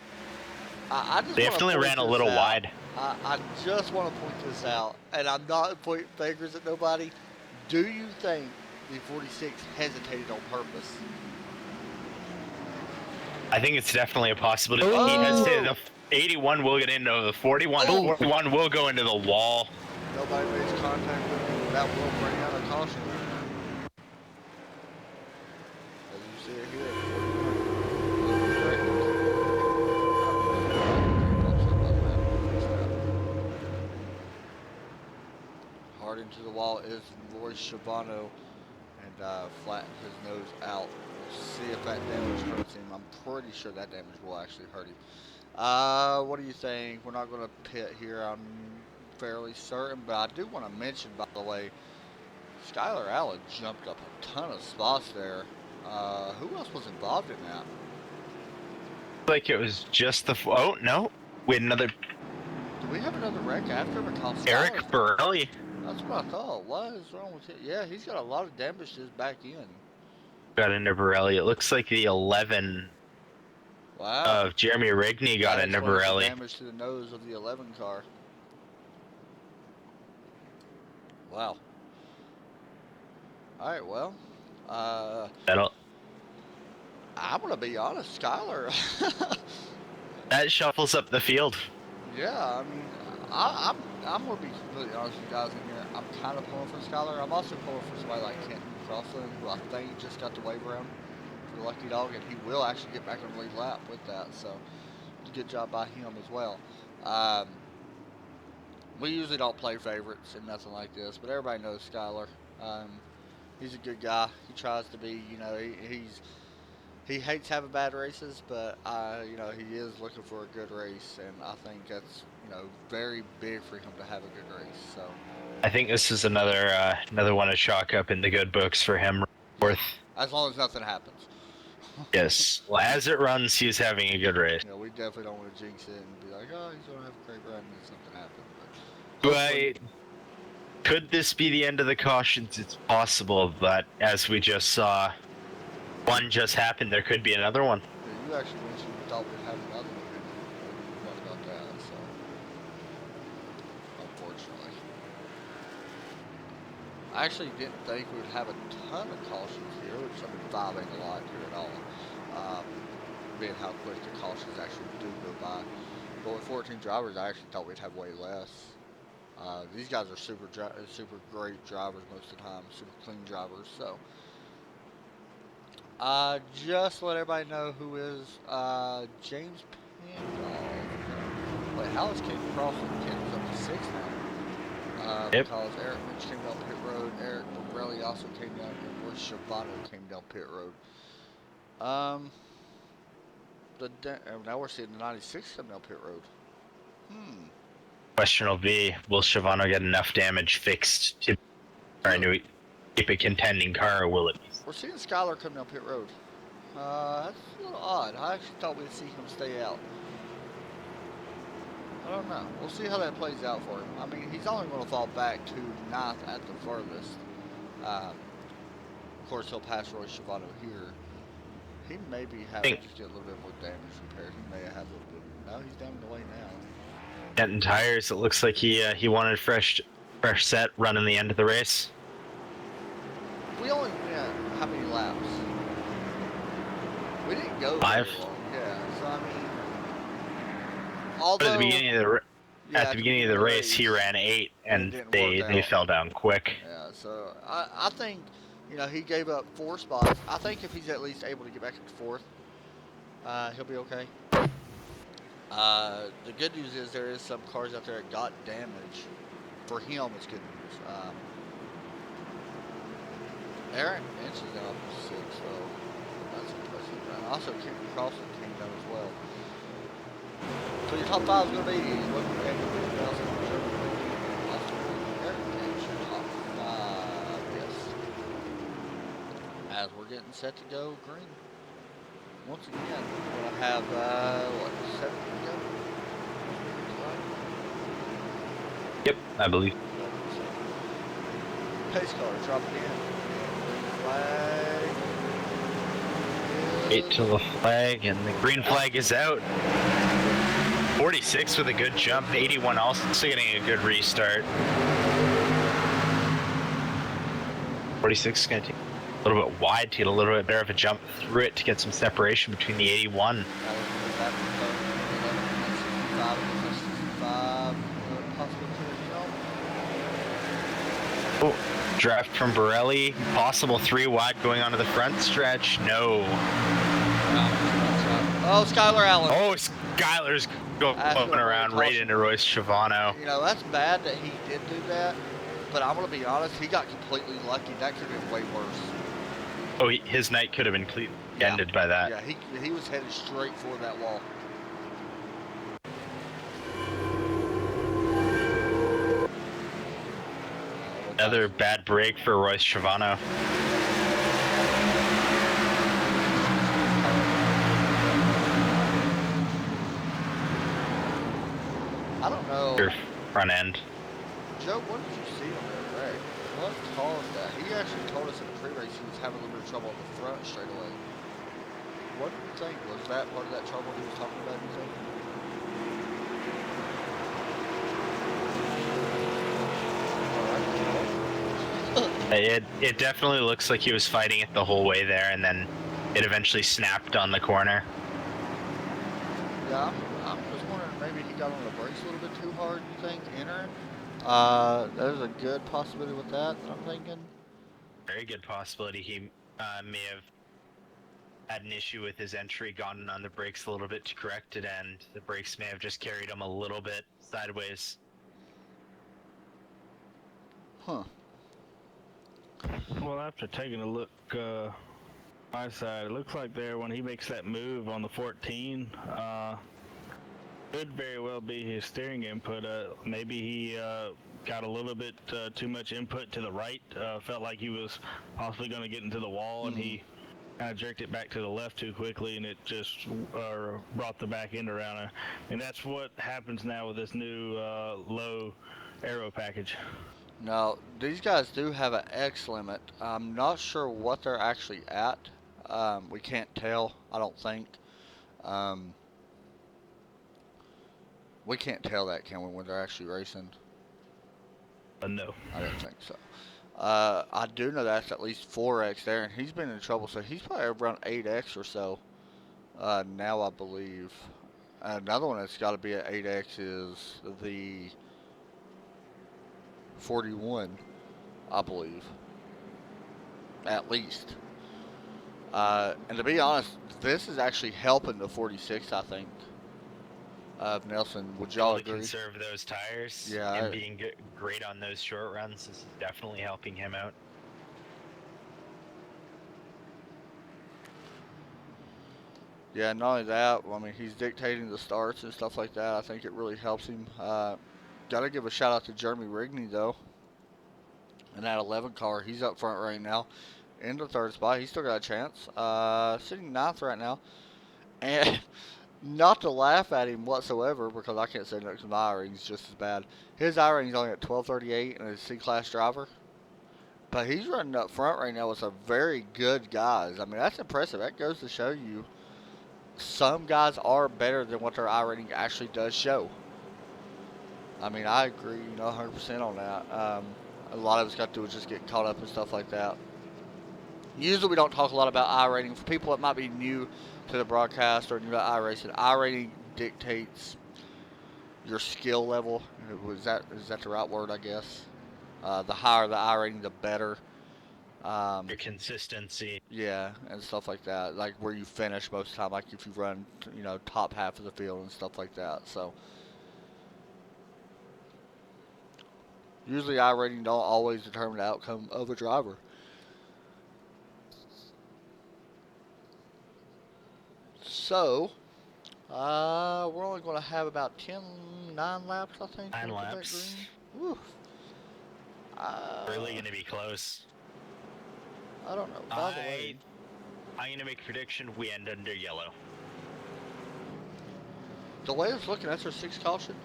I just They wanna definitely point ran a this little out. wide. I just want to point this out, and I'm not pointing fingers at nobody. Do you think the 46 hesitated on purpose? I think it's definitely a possibility. Oh. He hesitated. The 81 will get into the 41. Oh. 41 will go into the wall. Nobody makes contact with him. That will bring out a caution. As you see it here. Hard into the wall is Roy Schiavano, and flatten his nose out. We'll see if that damage hurts him. I'm pretty sure that damage will actually hurt him. What do you think? We're not going to pit here, I'm fairly certain, but I do want to mention, by the way, Skylar Allen jumped up a ton of spots there. Who else was involved in that? Like it was just the. Oh no, we had another. Do we have another wreck after because Eric Borelli. That's what I thought. What is wrong with it? Yeah, he's got a lot of damage to his back end. Got into Borelli. It looks like the 11 Wow. of Jeremy Rigney got That into explains the Borelli. damage to the nose of the 11 car. Wow. All right, well, That'll. I'm gonna be honest, Skylar. That shuffles up the field. Yeah, I mean, I'm gonna be completely honest with you guys in here. I'm kind of pulling for Skylar. I'm also pulling for somebody like Kenton Crossland, who I think just got the wave around for the lucky dog, and he will actually get back on the lead lap with that. So, good job by him as well. We usually don't play favorites and nothing like this, but everybody knows Skylar. He's a good guy. He tries to be, you know, he hates having bad races, but you know, he is looking for a good race, and I think that's, you know, very big for him to have a good race. So I think this is another one to chalk up in the good books for him. Worth. as long as nothing happens. Yes. Well, as it runs, he's having a good race. You know, we definitely don't want to jinx it and be like, oh, he's gonna have a great run and something happens. But could this be the end of the cautions? It's possible, but as we just saw, one just happened. There could be another one. Yeah, you actually mentioned you thought we'd have another one. We forgot about that, so unfortunately. I actually didn't think we would have a ton of cautions here, which I mean 5 ain't a lot here at all. Being how quick the cautions actually do go by. But with 14 drivers, I actually thought we'd have way less. These guys are super great drivers most of the time, super clean drivers. So, just to let everybody know who is James Pandolf. Wait, how is Ken Crossland? Ken was up to 6 now. Yep. Because Eric Lynch came down pit road, Eric Borelli also came down, and Roy Schiavano came down pit road. Now we're seeing the 96 come down pit road. Question will be, will Schiavano get enough damage fixed to trying to keep a contending car, or will it be? We're seeing Skylar come down pit road. That's a little odd. I actually thought we'd see him stay out. I don't know. We'll see how that plays out for him. I mean, he's only going to fall back to 9th at the furthest. Of course, he'll pass Roy Schiavano here. He may be having to get a little bit more damage repaired. He may have a little bit. No, he's down the way now. Getting tires. It looks like he wanted fresh set running the end of the race. We only went how many laps? We didn't go 5. very long. Yeah. So I mean, although But at the beginning of the race, he ran 8, and they fell down quick. Yeah. So I think, you know, he gave up 4 spots. I think if he's at least able to get back to 4th, he'll be okay. The good news is there is some cars out there that got damage. For him, it's good news. Aaron inches out 6, so that's impressive. And also, Kenny Crossing came down as well. So your top 5 is going to be looking at Nelson, Aaron Finch, your top 5, yes. As we're getting set to go green. Once again, we're going to have, 7 to go? Yep, I believe. Pace car dropping in. Flag. 8 till the flag, and the green flag is out. 46 with a good jump. 81 also getting a good restart. 46 is going to take a little bit wide to get a little bit better of a jump through it to get some separation between the 81. Oh, draft from Borelli. Possible 3 wide going onto the front stretch. No. Oh, Skylar Allen. Oh, Skylar's going around right into Royce Chavano. You know, that's bad that he did do that, but I'm going to be honest, he got completely lucky. That could have been way worse. Oh, his night could have been completely ended by that. Yeah, he was headed straight for that wall. Another bad break for Royce Chavano. I don't know. Your front end. Joe, what did you see on that wreck? What caused that? He actually told us in the pre-race he was having a little bit of trouble on the front straight away. What do you think? Was that part of that trouble he was talking about, you think? It definitely looks like he was fighting it the whole way there, and then it eventually snapped on the corner. Yeah, I'm just wondering, maybe he got on the brakes a little bit too hard, you think, entering? There's a good possibility with that, I'm thinking. Very good possibility he may have had an issue with his entry, gotten on the brakes a little bit to correct it, and the brakes may have just carried him a little bit sideways. Huh. Well, after taking a look my side, it looks like there when he makes that move on the 14, could very well be his steering input. Maybe he got a little bit too much input to the right. Felt like he was possibly going to get into the wall, and he kind of jerked it back to the left too quickly, and it just brought the back end around. And that's what happens now with this new low aero package. Now, these guys do have an X limit. I'm not sure what they're actually at. We can't tell, I don't think. We can't tell that, can we, when they're actually racing? No. I don't think so. I do know that's at least 4X there, and he's been in trouble, so he's probably around 8X or so now, I believe. Another one that's got to be at 8X is the 41, I believe. At least. And to be honest, this is actually helping the 46, I think. Nelson, would y'all agree? Conserve those tires. Yeah. And being great on those short runs is definitely helping him out. Yeah, not only that, I mean, he's dictating the starts and stuff like that. I think it really helps him. Got to give a shout out to Jeremy Rigney, though. In that 11 car, he's up front right now. In the 3rd spot, he's still got a chance. Sitting 9th right now. And not to laugh at him whatsoever, because I can't say nothing because my I-rating's just as bad. His I-rating's only at 1238 and he's a C-class driver. But he's running up front right now with some very good guys. I mean, that's impressive. That goes to show you some guys are better than what their I-rating actually does show. I mean, I agree, 100% on that. A lot of it's got to do with just getting caught up and stuff like that. Usually we don't talk a lot about I-rating. For people that might be new to the broadcast or new to iRacing, I-rating dictates your skill level. Is that the right word, I guess? The higher the I-rating, the better. Your consistency. Yeah, and stuff like that. Like where you finish most of the time, like if you run, you know, top half of the field and stuff like that. So usually iRating don't always determine the outcome of a driver. So we're only going to have about 9 laps, I think. 9 to get back laps. green. Woo. Really going to be close. I don't know. By the way, I'm going to make a prediction. We end under yellow. the way it's looking, that's our 6th caution.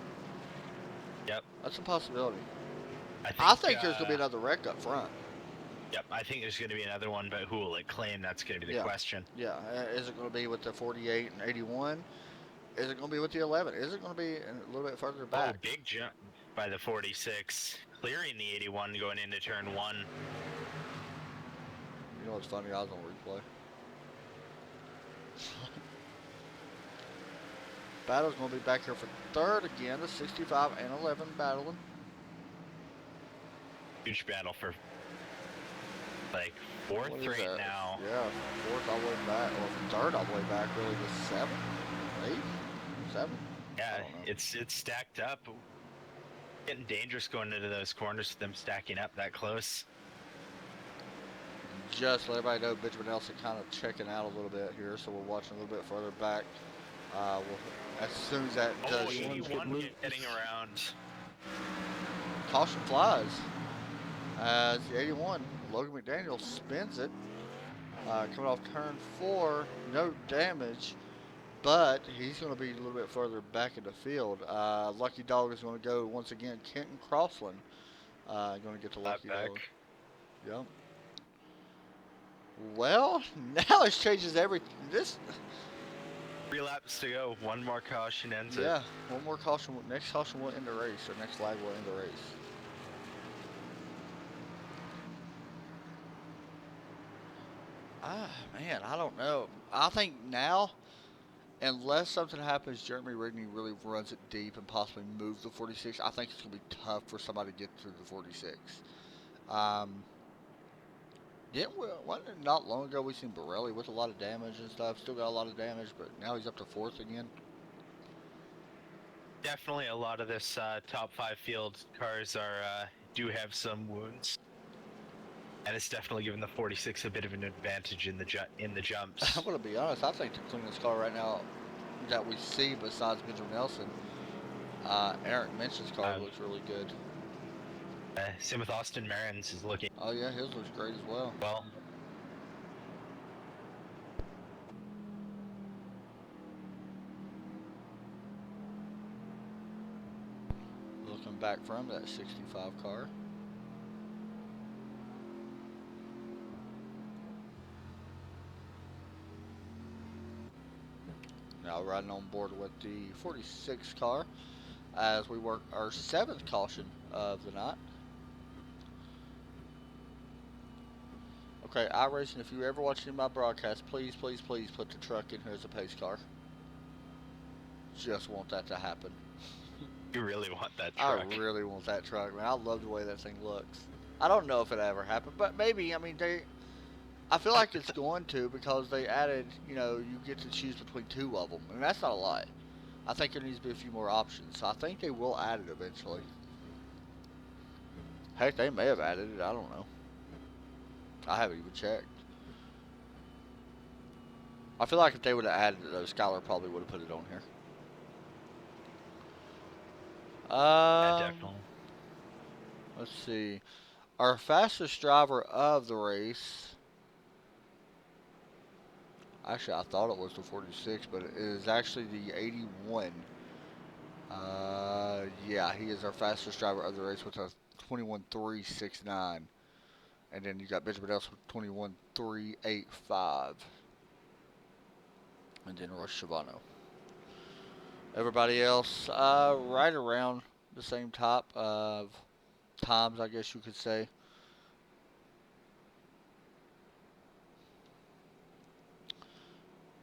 Yep. That's a possibility. I think there's going to be another wreck up front. Yep, I think there's going to be another one, but who will it claim? That's going to be the question. Yeah, is it going to be with the 48 and 81? Is it going to be with the 11? Is it going to be a little bit further back? Oh, big jump by the 46, clearing the 81 going into turn 1. You know what's funny? I was on replay. Battle's going to be back here for 3rd again. The 65 and 11 battling. Huge battle for like 4th right that? now. Yeah, 4th all the way back, or 3rd all the way back, really, to 7th, 8th, 7th. Yeah, it's stacked up. Getting dangerous going into those corners with them stacking up that close. Just let everybody know, Benjamin Nelson kind of checking out a little bit here, so we're watching a little bit further back. As soon as that does, 81 getting around. Caution flies. As the 81, Logan McDaniel spins it. Coming off turn 4, no damage, but he's going to be a little bit further back in the field. Lucky Dog is going to go once again. Kenton Crossland going to get the Lucky Dog. Yep. Well, now it changes everything. 3 laps to go. 1 more caution ends it. Yeah, one more caution. Next caution will end the race, or next flag will end the race. Man, I don't know. I think now, unless something happens, Jeremy Rigney really runs it deep and possibly moves the 46, I think it's going to be tough for somebody to get through the 46. Wasn't it not long ago we seen Borelli with a lot of damage and stuff? Still got a lot of damage, but now he's up to 4th again. Definitely a lot of this top 5 field cars do have some wounds. And it's definitely giving the 46 a bit of an advantage in the jumps. I'm going to be honest. I think the cleanest car right now that we see besides Benjamin Nelson, Eric Mensch's car looks really good. Same with Austin Marin's is looking. Oh yeah, his looks great as well. Looking back from that 65 car. Now riding on board with the 46 car as we work our 7th caution of the night. Okay, iRacing, if you ever watch any of my broadcasts, please, please, please put the truck in here as a pace car. Just want that to happen. You really want that truck. I really want that truck, man. I love the way that thing looks. I don't know if it ever happened, but maybe. I mean, I feel like it's going to, because they added, you get to choose between 2 of them, and that's not a lot. I think there needs to be a few more options, so I think they will add it eventually. Heck, they may have added it. I don't know. I haven't even checked. I feel like if they would have added it, though, Skylar probably would have put it on here. Yeah, definitely. Let's see. Our fastest driver of the race. Actually, I thought it was the 46, but it is actually the 81. Yeah, he is our fastest driver of the race with a 21.369. And then you got Benjamin Ellis with 21.385. And then Rush Shavano. Everybody else, right around the same type of times, I guess you could say.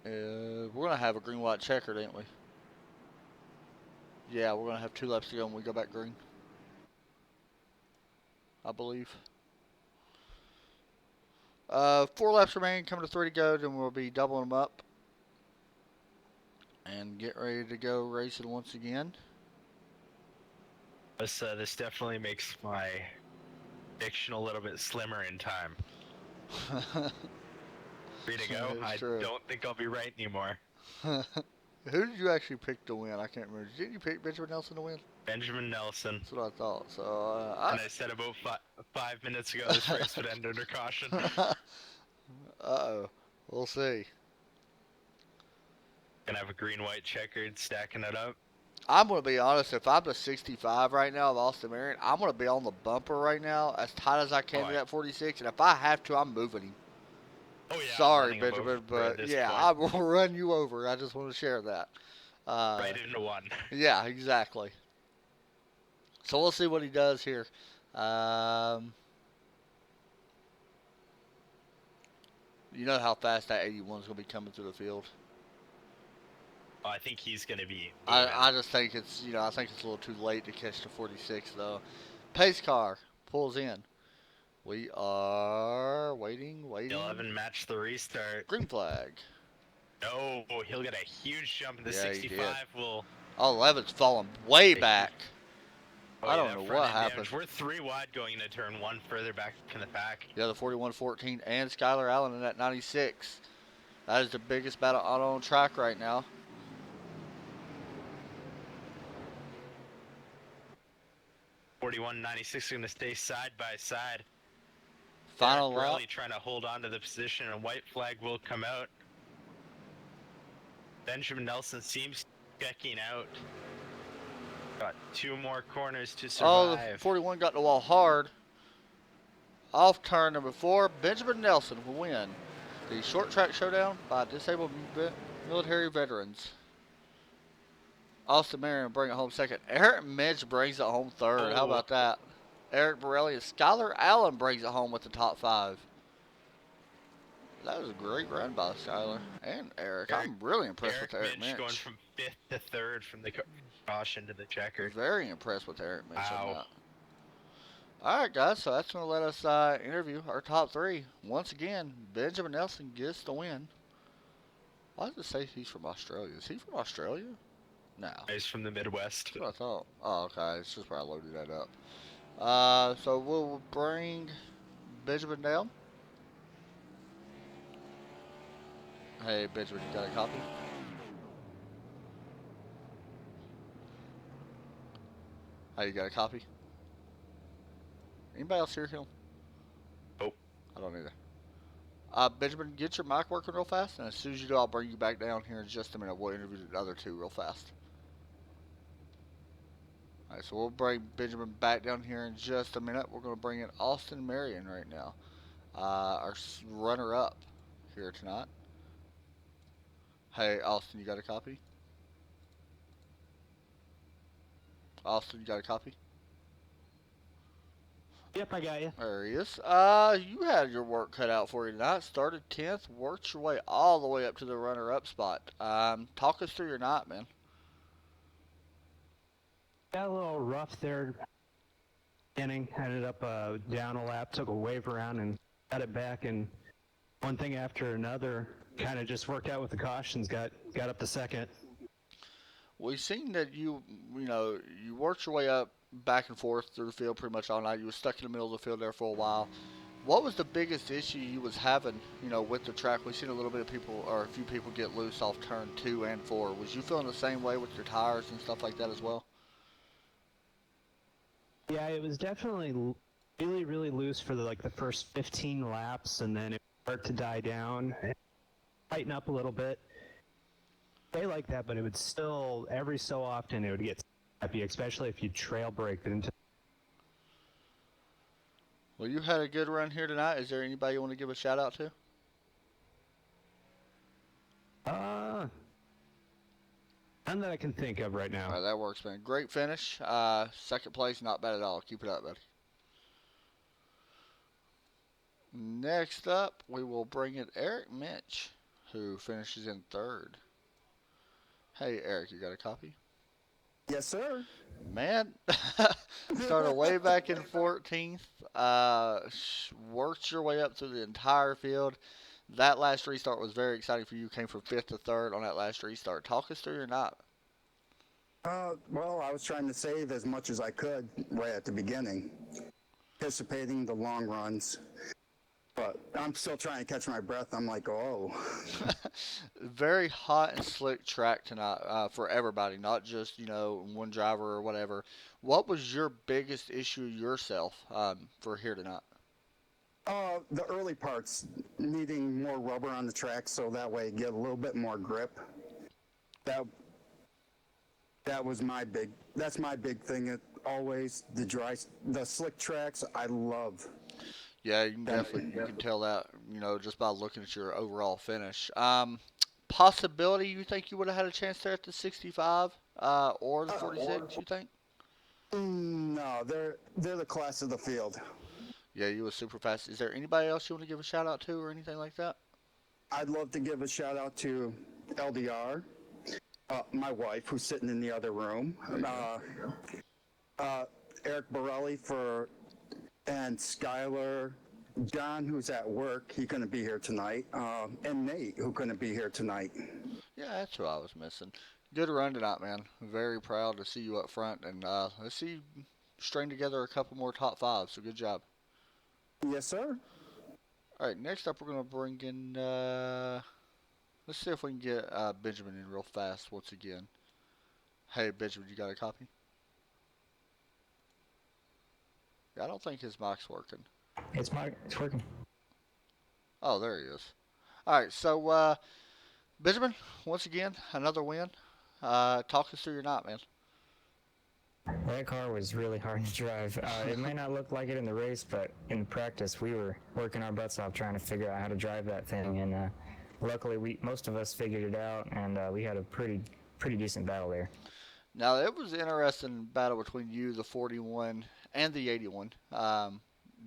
We're going to have a green-white checkered, ain't we? Yeah, we're going to have 2 laps to go when we go back green. I believe. 4 laps remain, coming to 3 to go, then we'll be doubling them up. And get ready to go racing once again. This definitely makes my prediction a little bit slimmer in time. Free to go? I don't think I'll be right anymore. Who did you actually pick to win? I can't remember. Didn't you pick Benjamin Nelson to win? Benjamin Nelson. That's what I thought. So, and I said about 5 minutes ago this race would end under caution. Uh-oh. We'll see. Gonna have a green-white checkered stacking it up. I'm going to be honest. If I'm the 65 right now of Austin Marion, I'm going to be on the bumper right now as tight as I can to that 46. And if I have to, I'm moving him. Oh, yeah. Sorry, Benjamin, but yeah, I will run you over. I just want to share that. Right into one. Yeah, exactly. So we'll see what he does here. You know how fast that 81 is going to be coming through the field. Oh, I think he's going to be. I just think it's I think it's a little too late to catch the 46 though. Pace car pulls in. We are waiting. 11 match the restart. Green flag. No, he'll get a huge jump in the 65. Will. Oh, 11's falling way back. Oh, I don't know what happened. We're 3 wide going into turn 1, further back in the pack. Yeah, the 41-14 and Skylar Allen in that 96. That is the biggest battle out on track right now. (41.96) going to stay side by side. Final lap. Really trying to hold on to the position, and white flag will come out. Benjamin Nelson seems checking out. Got 2 more corners to survive. Oh, the 41 got the wall hard. Off turn number 4, Benjamin Nelson will win the short track showdown by disabled military veterans. Austin Marion bring it home second. Eric Mitch brings it home third. How about that? Eric Borelli and Skylar Allen brings it home with the top 5. That was a great run by Skylar and Eric. I'm really impressed with Eric Mitch. Going from 5th to 3rd from the caution to the checkered. Very impressed with Eric Mitch on that. All right, guys, so that's going to let us interview our top 3. Once again, Benjamin Nelson gets the win. Why does it say he's from Australia? Is he from Australia? No. He's from the Midwest. That's what I thought. Oh, okay. It's just where I loaded that up. So we'll bring Benjamin down. Hey, Benjamin, you got a copy? Hey, you got a copy? Anybody else hear him? Nope. I don't either. Benjamin, get your mic working real fast, and as soon as you do, I'll bring you back down here in just a minute. We'll interview the other 2 real fast. All right, so we'll bring Benjamin back down here in just a minute. We're going to bring in Austin Marion right now, our runner-up here tonight. Hey, Austin, you got a copy? Austin, you got a copy? Yep, I got you. There he is. You had your work cut out for you tonight. Started 10th, worked your way all the way up to the runner-up spot. Talk us through your night, man. Got a little rough there. Inning, ended up down a lap, took a wave around and got it back, and one thing after another kind of just worked out with the cautions. Got up to second. We've seen that you worked your way up back and forth through the field pretty much all night. You were stuck in the middle of the field there for a while. What was the biggest issue you was having, with the track? We've seen a little bit of people, or a few people, get loose off turn 2 and 4. Was you feeling the same way with your tires and stuff like that as well? Yeah, it was definitely really, really loose for the first 15 laps, and then it started to die down, and tighten up a little bit. They like that, but it would still, every so often, it would get happy, especially if you trail brake it into. Well, you had a good run here tonight. Is there anybody you want to give a shout out to? None that I can think of right now. All right, that works, man. Great finish. Second place, not bad at all. Keep it up, buddy. Next up, we will bring in Eric Mitch, who finishes in 3rd. Hey, Eric, you got a copy? Yes, sir. Man, started way back in 14th. Worked your way up through the entire field. That last restart was very exciting for you. Came from 5th to 3rd on that last restart. Talk us through your night. Well, I was trying to save as much as I could right at the beginning, anticipating the long runs. But I'm still trying to catch my breath. I'm like, oh. Very hot and slick track tonight for everybody, not just, one driver or whatever. What was your biggest issue yourself for here tonight? The early parts, needing more rubber on the track so that way get a little bit more grip. That's my big thing. Always the slick tracks I love. Yeah, you can tell that, just by looking at your overall finish. Possibility you think you would have had a chance there at the 65 or the 46, you think? No, they're the class of the field. Yeah, you were super fast. Is there anybody else you want to give a shout out to or anything like that? I'd love to give a shout out to LDR, my wife who's sitting in the other room, Eric Borelli and Skylar, John, who's at work, he couldn't be here tonight, and Nate, who couldn't be here tonight. Yeah, that's who I was missing. Good run tonight, man. Very proud to see you up front, and let's see you string together a couple more top fives, so good job. Yes, sir. All right, next up we're going to bring in, let's see if we can get Benjamin in real fast once again. Hey, Benjamin, you got a copy? I don't think his mic's working. It's working. Oh, there he is. All right, so Benjamin, once again, another win. Talk us through your night, man. That car was really hard to drive. It may not look like it in the race, but in practice we were working our butts off trying to figure out how to drive that thing, and luckily most of us figured it out, and we had a pretty decent battle there. Now, it was an interesting battle between you, the 41, and the 81.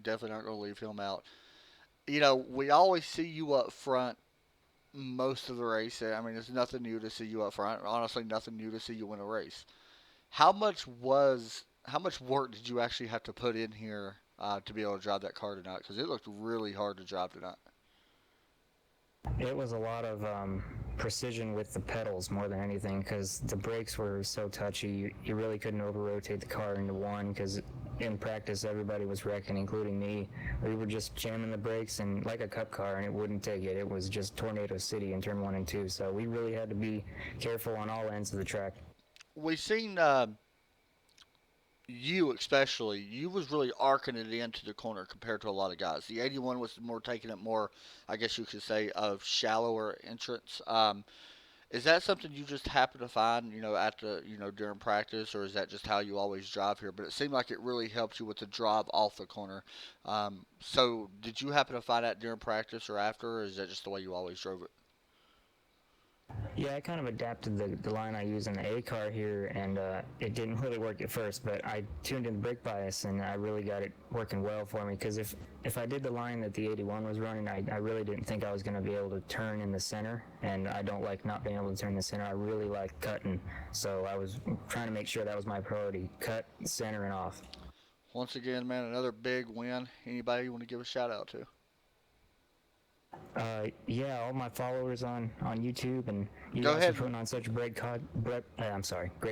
Definitely not going to leave him out. We always see you up front most of the race. I mean, it's nothing new to see you up front. Honestly, nothing new to see you win a race. How much work did you actually have to put in here to be able to drive that car tonight? Because it looked really hard to drive tonight. It was a lot of precision with the pedals more than anything, because the brakes were so touchy. You really couldn't over-rotate the car into one, because in practice everybody was wrecking, including me. We were just jamming the brakes and like a cup car, and it wouldn't take it. It was just Tornado City in turn 1 and 2, so we really had to be careful on all ends of the track. We've seen you especially, you was really arcing it into the corner compared to a lot of guys. The 81 was more taking it more, I guess you could say, of shallower entrance. Is that something you just happen to find, during practice, or is that just how you always drive here? But it seemed like it really helped you with the drive off the corner. So did you happen to find that during practice or after, or is that just the way you always drove it? Yeah, I kind of adapted the line I use in the A car here, and it didn't really work at first, but I tuned in the brake bias, and I really got it working well for me, because if I did the line that the 81 was running, I really didn't think I was going to be able to turn in the center, and I don't like not being able to turn in the center. I really like cutting, so I was trying to make sure that was my priority, cut, center, and off. Once again, man, another big win. Anybody you want to give a shout out to? Yeah, all my followers on YouTube, and you Go guys ahead. for putting on such a great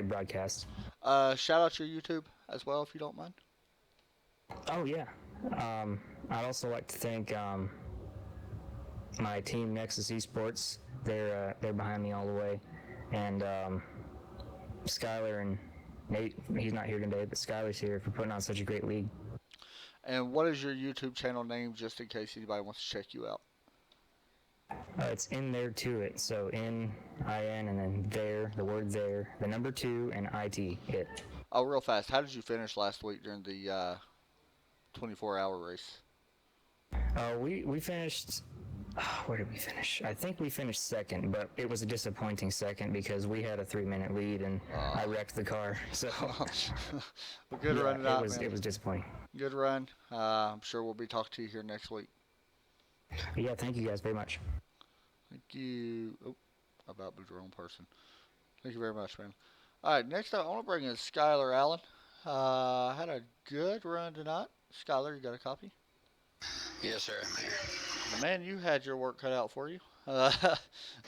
broadcast. Shout out your YouTube as well, if you don't mind. Oh yeah. I'd also like to thank my team, Nexus Esports. They're behind me all the way, and Skylar and Nate. He's not here today, but Skylar's here for putting on such a great league. And what is your YouTube channel name, just in case anybody wants to check you out? It's in there to it. So N-I-N and then there, the word there, the number 2 and I-T, it. Oh, real fast. How did you finish last week during the 24-hour race? We finished. Where did we finish? I think we finished second, but it was a disappointing second because we had a 3-minute lead and I wrecked the car. So well, good run man. It was disappointing. Good run. I'm sure we'll be talking to you here next week. Yeah, thank you guys very much. Thank you. Oh, about the wrong person. Thank you very much, man. All right, next up, I want to bring in Skylar Allen. Had a good run tonight. Skylar, you got a copy? Yes, sir. I'm here. Man, you had your work cut out for you. Up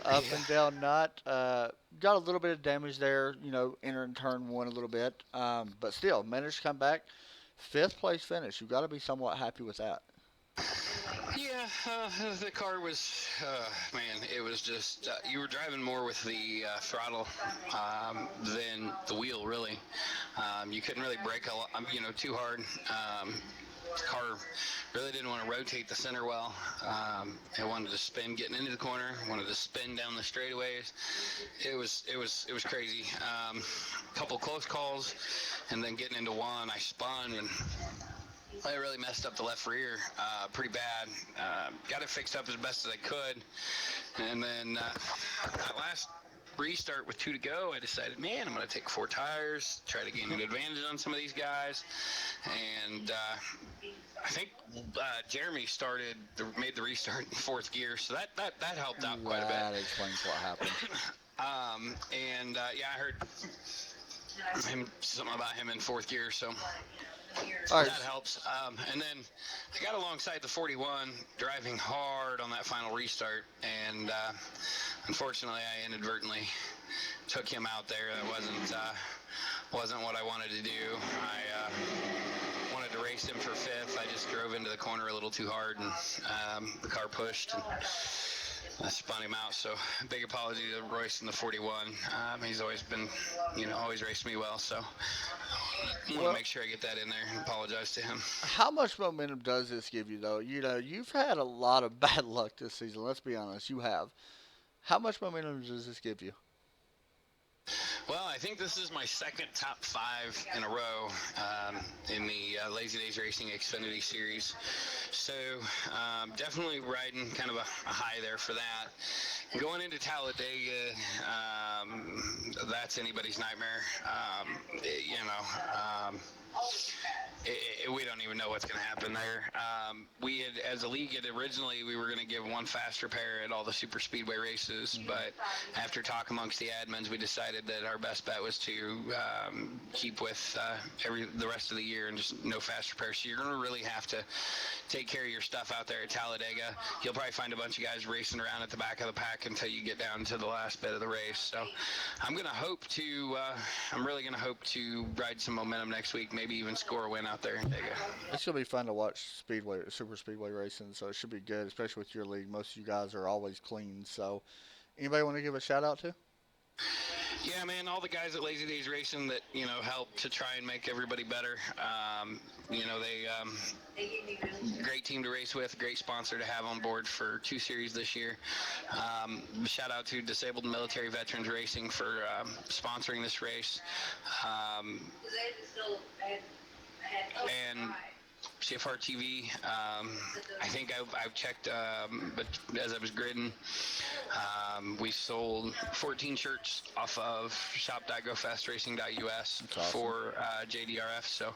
and down night. Got a little bit of damage there, entering turn one a little bit. But still, managed to come back. 5th place finish. You've got to be somewhat happy with that. Yeah, the car was, man, it was just, you were driving more with the throttle than the wheel, really. You couldn't really brake too hard. The car really didn't want to rotate the center well. It wanted to spin getting into the corner, wanted to spin down the straightaways. It was crazy. Couple close calls, and then getting into one, I spun and I really messed up the left rear pretty bad. Got it fixed up as best as I could. And then that last restart with 2 to go, I decided, man, I'm going to take 4 tires, try to gain an advantage on some of these guys. And I think Jeremy made the restart in 4th gear, so that helped out quite a bit. That explains what happened. I heard something about him in 4th gear, so right. that helps. And then I got alongside the 41, driving hard on that final restart, and unfortunately, I inadvertently took him out there. That wasn't what I wanted to do. I wanted to race him for 5th. I just drove into the corner a little too hard, and the car pushed, and I spun him out. So big apology to Royce in the 41. He's always been, always raced me well. So I want to make sure I get that in there and apologize to him. How much momentum does this give you, though? You've had a lot of bad luck this season. Let's be honest. You have. How much momentum does this give you? Well, I think this is my 2nd top 5 in a row in the Lazy Days Racing Xfinity Series. So definitely riding kind of a high there for that. Going into Talladega, that's anybody's nightmare. We don't even know what's going to happen there. We had, as a league, originally we were going to give 1 fast repair at all the super speedway races, but after talk amongst the admins, we decided that our best bet was to keep with the rest of the year and just no fast repair. So you're going to really have to take care of your stuff out there at Talladega. You'll probably find a bunch of guys racing around at the back of the pack until you get down to the last bit of the race. So I'm really going to hope to ride some momentum next week, maybe even score a win out there in Dega. It's going to be fun to watch super speedway racing, so it should be good, especially with your league. Most of you guys are always clean. So anybody want to give a shout out to? Yeah, man, all the guys at Lazy Days Racing that, help to try and make everybody better. Great team to race with, great sponsor to have on board for 2 series this year. Shout out to Disabled Military Veterans Racing for sponsoring this race. And GFR TV, I think I've checked, but as I was gridding, we sold 14 shirts off of shop.gofestracing.us for JDRF, so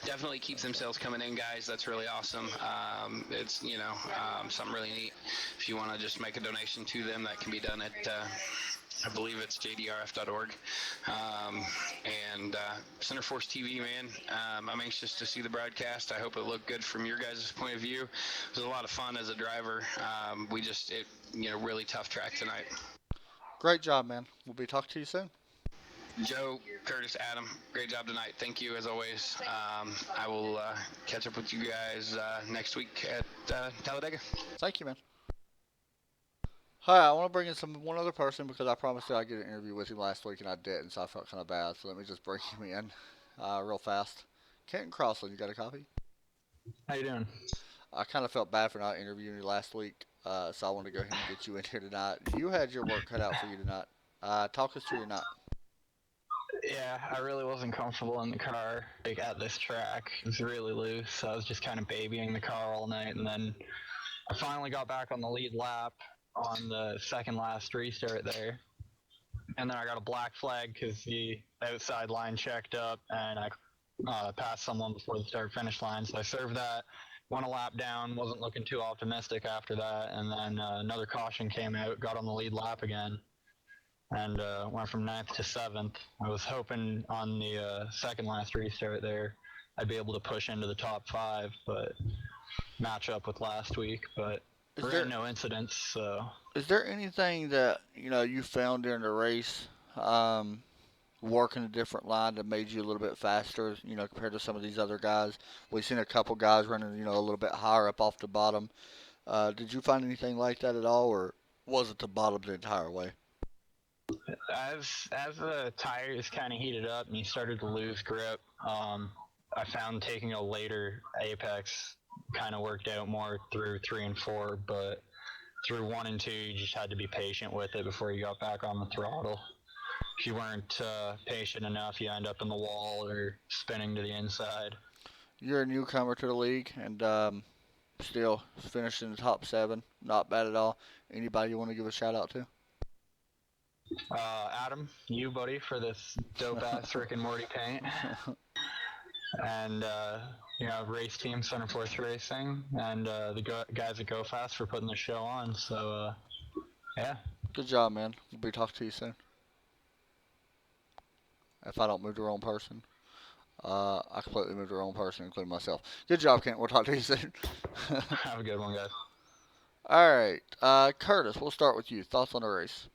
definitely keep them sales coming in, guys. That's really awesome. It's, something really neat. If you want to just make a donation to them, that can be done at I believe it's jdrf.org. Center Force TV, man, I'm anxious to see the broadcast. I hope it looked good from your guys' point of view. It was a lot of fun as a driver. Really tough track tonight. Great job, man. We'll be talking to you soon. Joe, Curtis, Adam, great job tonight. Thank you, as always. I will catch up with you guys next week at Talladega. Thank you, man. Hi, I want to bring in one other person because I promised that I'd get an interview with him last week and I didn't, so I felt kind of bad. So let me just bring him in real fast. Kenton Crossland, you got a copy? How you doing? I kind of felt bad for not interviewing you last week, so I want to go ahead and get you in here tonight. You had your work cut out for you tonight. Talk us through your night. Yeah, I really wasn't comfortable in the car at this track. It was really loose, so I was just kind of babying the car all night, and then I finally got back on the lead lap on the second last restart there, and then I got a black flag because the outside line checked up and I passed someone before the start finish line, so I served that, went a lap down, wasn't looking too optimistic after that, and then another caution came out, got on the lead lap again, and went from 9th to 7th. I was hoping on the second last restart there I'd be able to push into the top 5, but match up with last week. But we had no incidents, so. Is there anything that you found during the race, working a different line that made you a little bit faster, compared to some of these other guys? We've seen a couple guys running, a little bit higher up off the bottom. Did you find anything like that at all, or was it the bottom the entire way? As the tires kind of heated up and you started to lose grip, I found taking a later apex kind of worked out more through 3 and 4, but through 1 and 2 you just had to be patient with it before you got back on the throttle. If you weren't patient enough, you end up in the wall or spinning to the inside. You're a newcomer to the league, and still finished in the top 7. Not bad at all. Anybody you want to give a shout out to? Adam, you buddy, for this dope ass Rick and Morty paint. And race team Center Force Racing, and the guys at Go Fast for putting the show on. So yeah. Good job, man. We'll be talking to you soon. If I don't move the wrong person. I completely moved the wrong person, including myself. Good job, Kent. We'll talk to you soon. Have a good one, guys. All right. Curtis, we'll start with you. Thoughts on the race?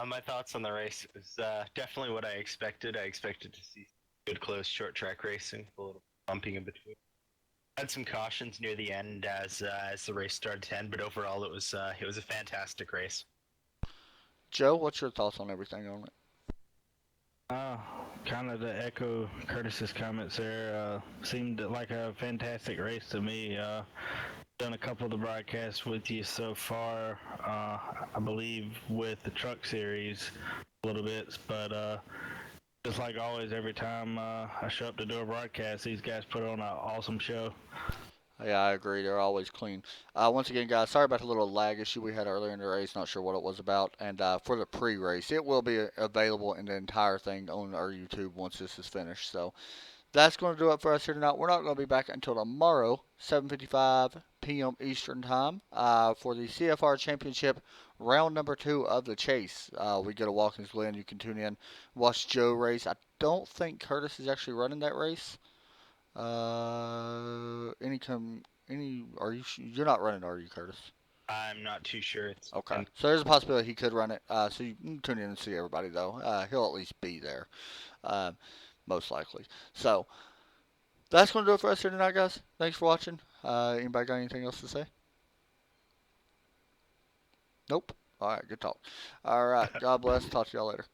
My thoughts on the race is definitely what I expected. I expected to see good close short track racing, a little bumping in between. Had some cautions near the end as the race started to end, but overall it was a fantastic race. Joe, what's your thoughts on everything on it? Kind of to echo Curtis's comments there, seemed like a fantastic race to me. Done a couple of the broadcasts with you so far, I believe with the truck series a little bit, but just like always, every time I show up to do a broadcast, these guys put on an awesome show. Yeah, I agree. They're always clean. Once again, guys, sorry about the little lag issue we had earlier in the race. Not sure what it was about. And for the pre-race, it will be available in the entire thing on our YouTube once this is finished. So that's going to do it for us here tonight. We're not going to be back until tomorrow, 7:55 p.m. Eastern Time, for the CFR Championship round number 2 of the chase. We go to Watkins Glen. You can tune in, watch Joe race. I don't think Curtis is actually running that race. You're not running, are you, Curtis? I'm not too sure. It's okay. So there's a possibility he could run it. So you can tune in and see everybody, though. He'll at least be there, most likely. So that's going to do it for us here tonight, guys. Thanks for watching. Anybody got anything else to say? Nope. All right, good talk. All right, God bless. Talk to y'all later.